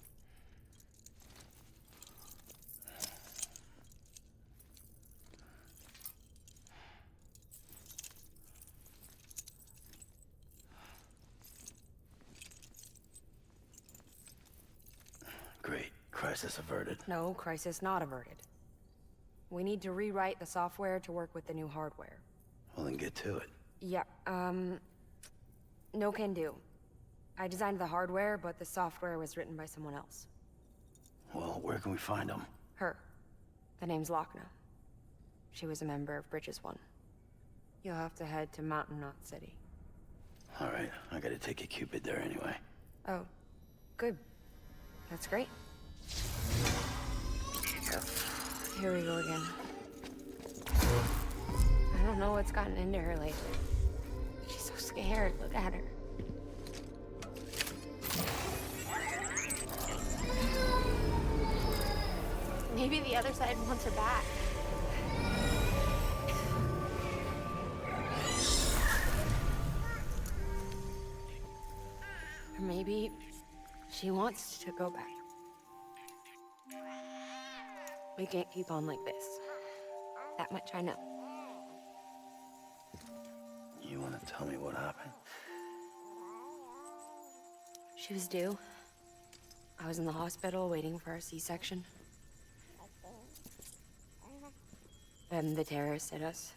Great. Crisis averted. No, crisis not averted. We need to rewrite the software to work with the new hardware. Well, then get to it. Yeah, no can do. I designed the hardware, but the software was written by someone else. Well, where can we find them? Her. The name's Lochna. She was a member of Bridges 1. You'll have to head to Mountain Knot City. All right, I gotta take a Cupid there anyway. Oh, good. That's great. Here we go again. I don't know what's gotten into her lately. She's so scared. Look at her. Maybe the other side wants her back. Or maybe she wants to go back. We can't keep on like this. That much I know. You wanna tell me what happened? She was due. I was in the hospital waiting for a C-section. Then the terrorists hit us.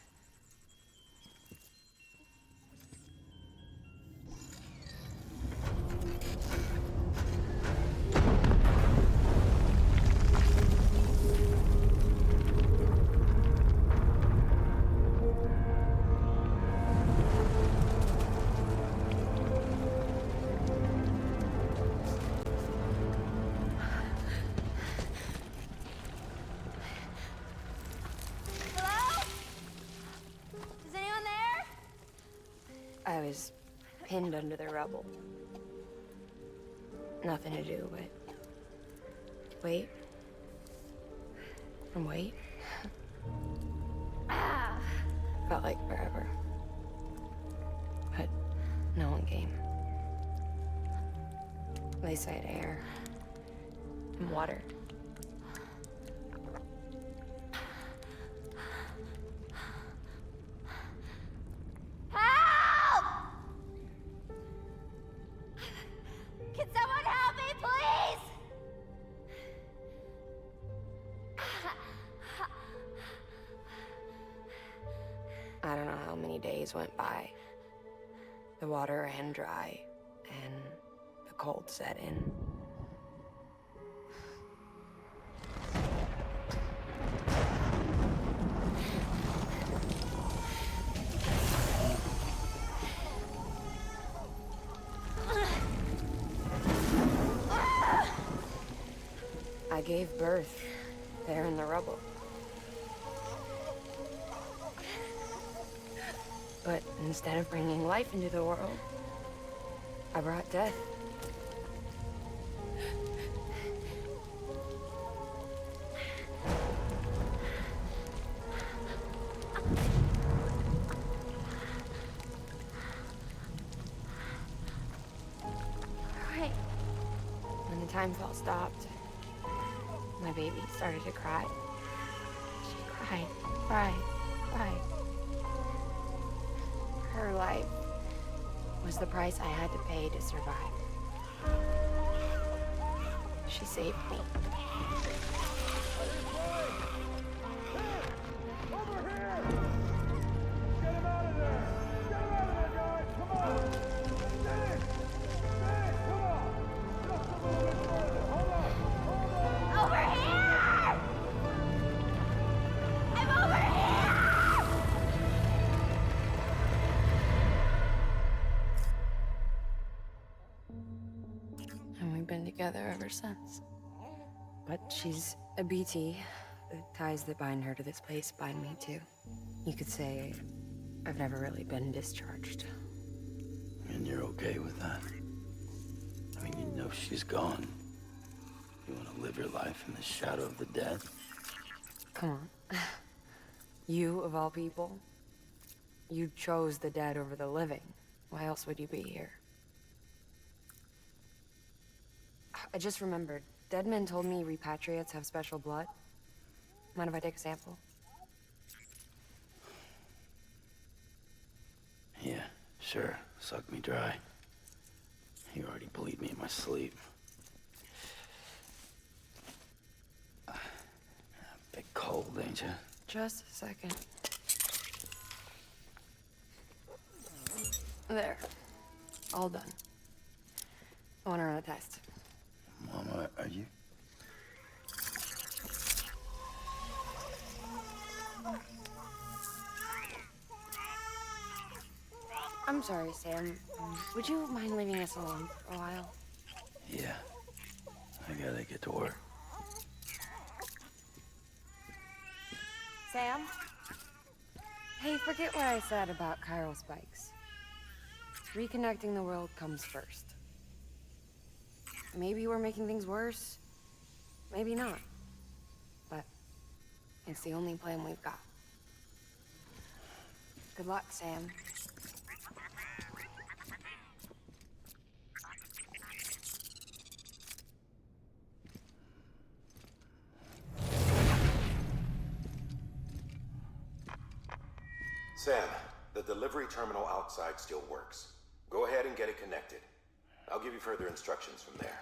I was pinned under the rubble. Nothing to do but wait and wait. Felt like forever. But no one came. They said air and water. many days went by. The water ran dry, and the cold set in. I gave birth there in the rubble. But instead of bringing life into the world, I brought death. Right. When the time felt stopped, my baby started to cry. She cried, cried, cried. Her life was the price I had to pay to survive. She saved me. And we've been together ever since. But she's a BT. The ties that bind her to this place bind me too. You could say I've never really been discharged. And you're okay with that? I mean, you know she's gone. You want to live your life in the shadow of the dead? Come on. You, of all people, you chose the dead over the living. Why else would you be here? I just remembered. Dead men told me repatriates have special blood. Mind if I take a sample? Yeah, sure. Suck me dry. You already bleed me in my sleep. Bit cold, ain't you? Just a second. There. All done. I want to run a test. Mama, are you? I'm sorry, Sam. Would you mind leaving us alone for a while? Yeah. I gotta get to work. Sam? Hey, forget what I said about chiral spikes. Reconnecting the world comes first. Maybe we're making things worse. Maybe not. But it's the only plan we've got. Good luck, Sam. Sam, the delivery terminal outside still works. Go ahead and get it connected. I'll give you further instructions from there.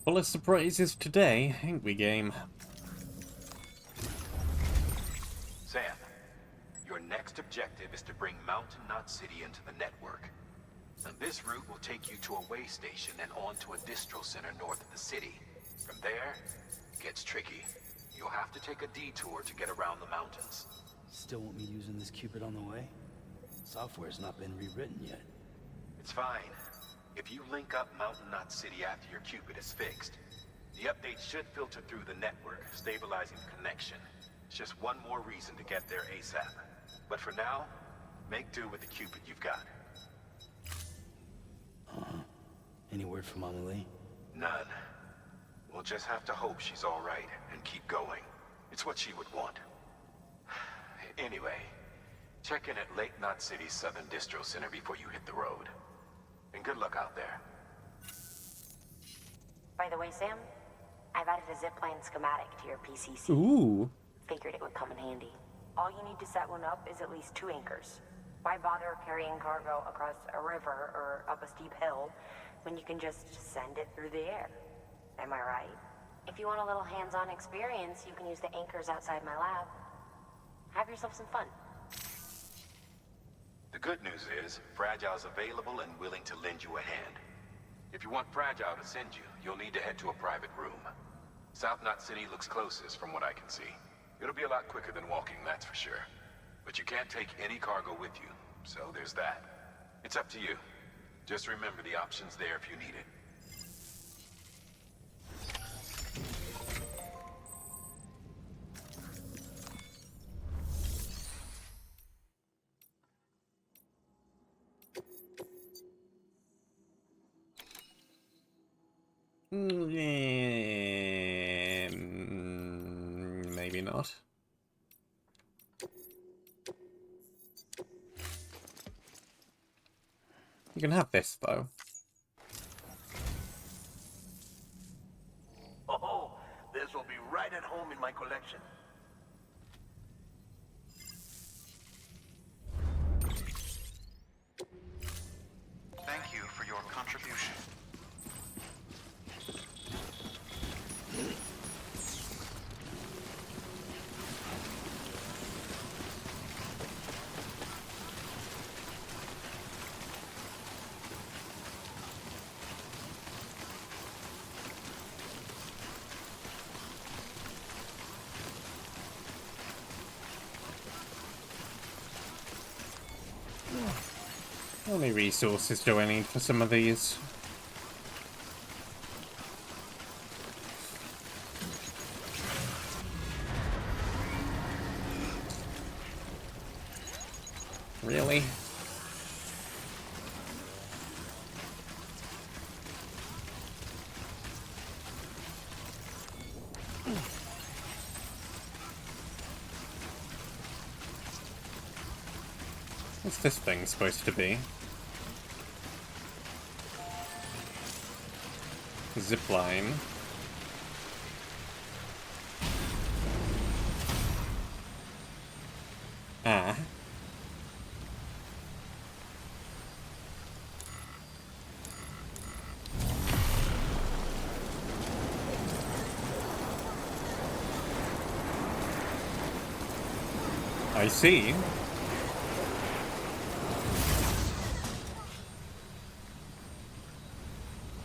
Full of surprises today, ain't we, game? Sam, your next objective is to bring Mountain Knot City into the network. And this route will take you to a way station and on to a distro center north of the city. From there, it gets tricky. You'll have to take a detour to get around the mountains. Still want me using this Cupid on the way? Software's not been rewritten yet. It's fine. If you link up Mountain Knot City after your Cupid is fixed, the update should filter through the network, stabilizing the connection. It's just one more reason to get there ASAP. But for now, make do with the Cupid you've got. Any word from Mama Lee? None. We'll just have to hope she's all right and keep going. It's what she would want. Anyway, check in at Lake Knot City's Southern Distro Center before you hit the road. And good luck out there. By the way, Sam, I've added a zipline schematic to your PCC. Ooh. Figured it would come in handy. All you need to set one up is at least 2 anchors. Why bother carrying cargo across a river or up a steep hill when you can just send it through the air? Am I right? If you want a little hands-on experience, you can use the anchors outside my lab. Have yourself some fun. The good news is, Fragile's available and willing to lend you a hand. If you want Fragile to send you, you'll need to head to a private room. South Knot City looks closest from what I can see. It'll be a lot quicker than walking, that's for sure. But you can't take any cargo with you, so there's that. It's up to you. Just remember the option's there if you need it. Maybe not. You can have this, though. Oh, this will be right at home in my collection. Thank you for your contribution. How many resources do I need for some of these? Really? What's this thing supposed to be? Zipline. Ah. I see.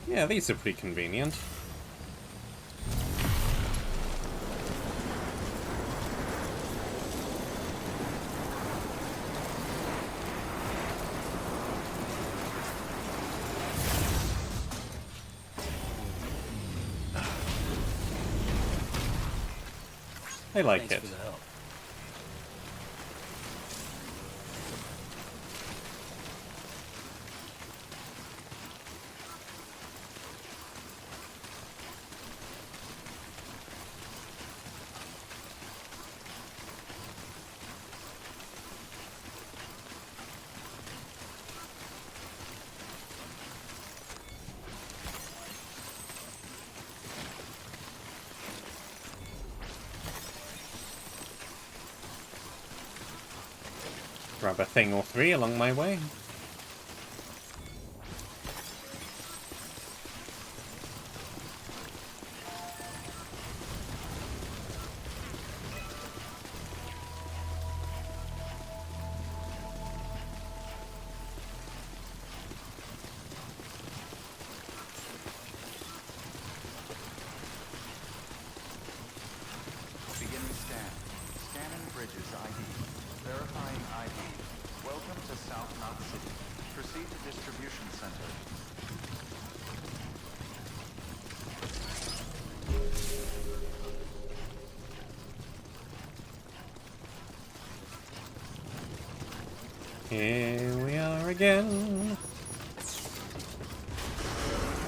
Yeah, these are pretty convenient. I like it. For the help. Grab a thing or three along my way. Beginning scan. Scanning bridges ID. Verifying ID. Welcome to South Knot City. Proceed to distribution center. Here we are again.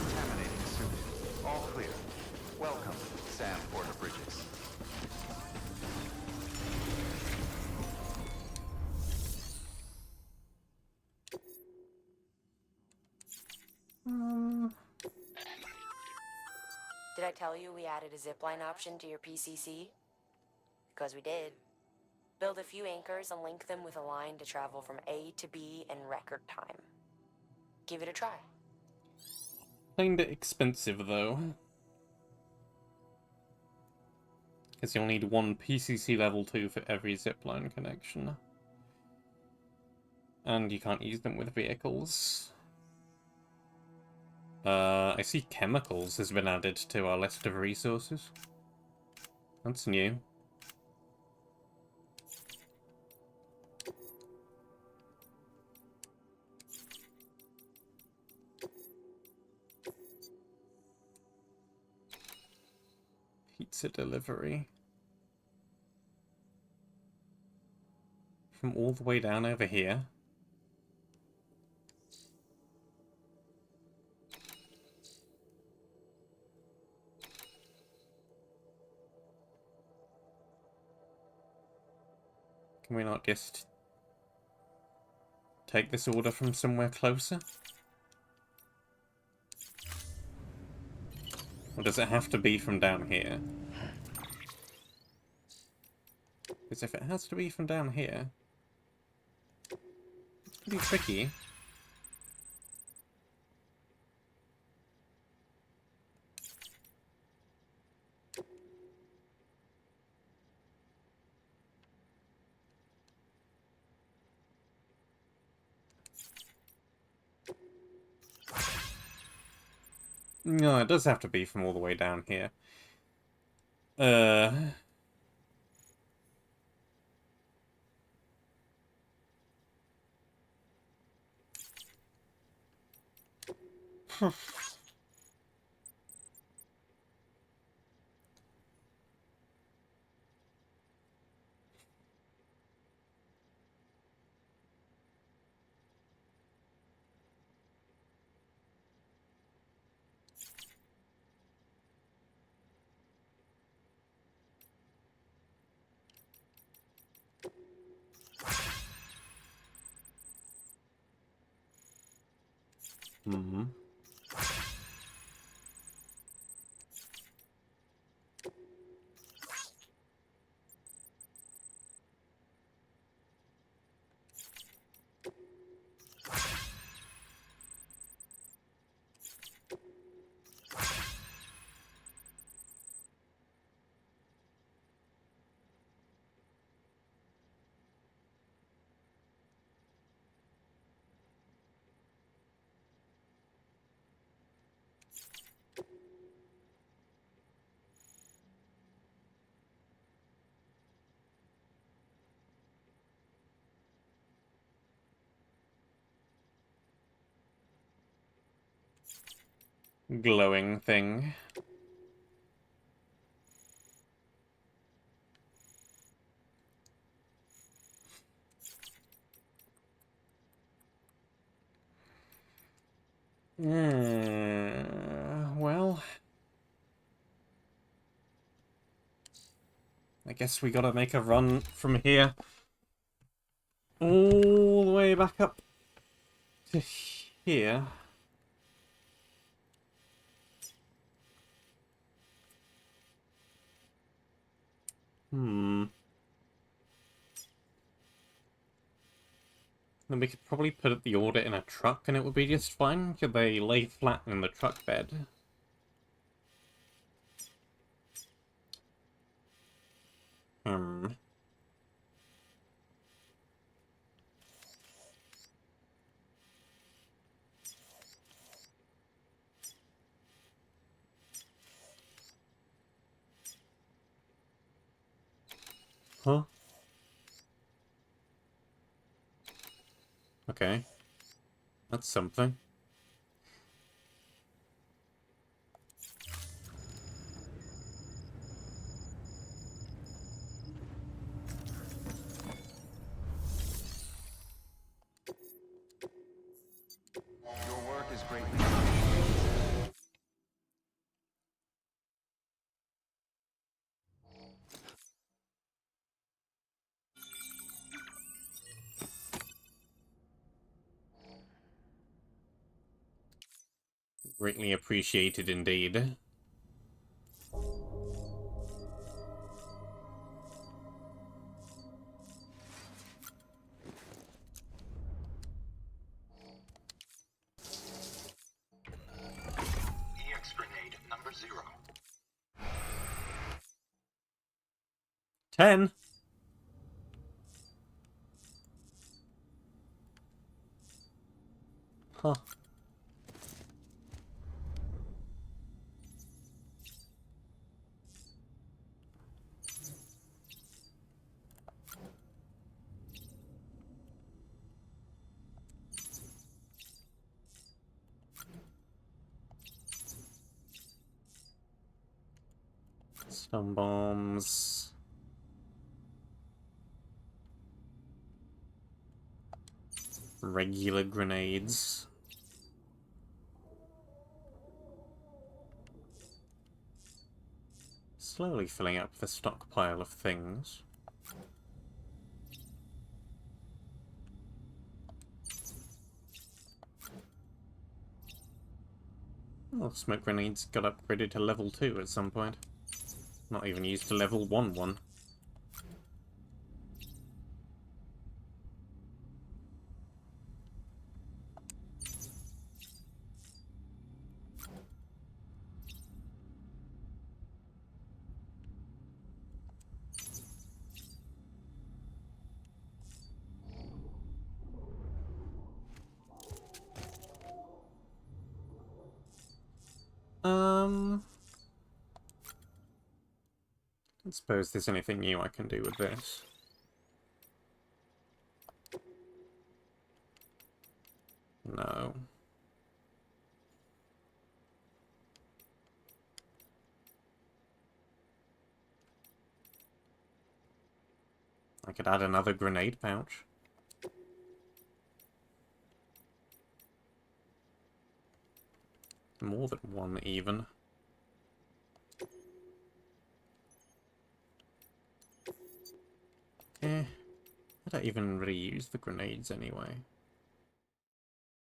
Contaminating suit. All clear. Welcome, Sam Porter Bridges. Did I tell you we added a zipline option to your PCC? Because we did. Build a few anchors and link them with a line to travel from A to B in record time. Give it a try. Kinda expensive, though. Because you'll need one PCC level 2 for every zipline connection. And you can't use them with vehicles. I see chemicals has been added to our list of resources. That's new. Pizza delivery. From all the way down over here. Can we not just take this order from somewhere closer? Or does it have to be from down here? Because if it has to be from down here, it's pretty tricky. No, it does have to be from all the way down here. Mm-hmm. Glowing thing. Well, I guess we gotta make a run from here all the way back up to here. Then we could probably put the order in a truck and it would be just fine. Could they lay flat in the truck bed? Huh? Okay. That's something. Your work is greatly appreciated. Greatly appreciated indeed. 10. Huh. Stun bombs. Regular grenades. Slowly filling up the stockpile of things. Oh, smoke grenades got upgraded to level 2 at some point. Not even used to level 1. I suppose there's anything new I can do with this. No. I could add another grenade pouch. More than one, even. I don't even really use the grenades anyway.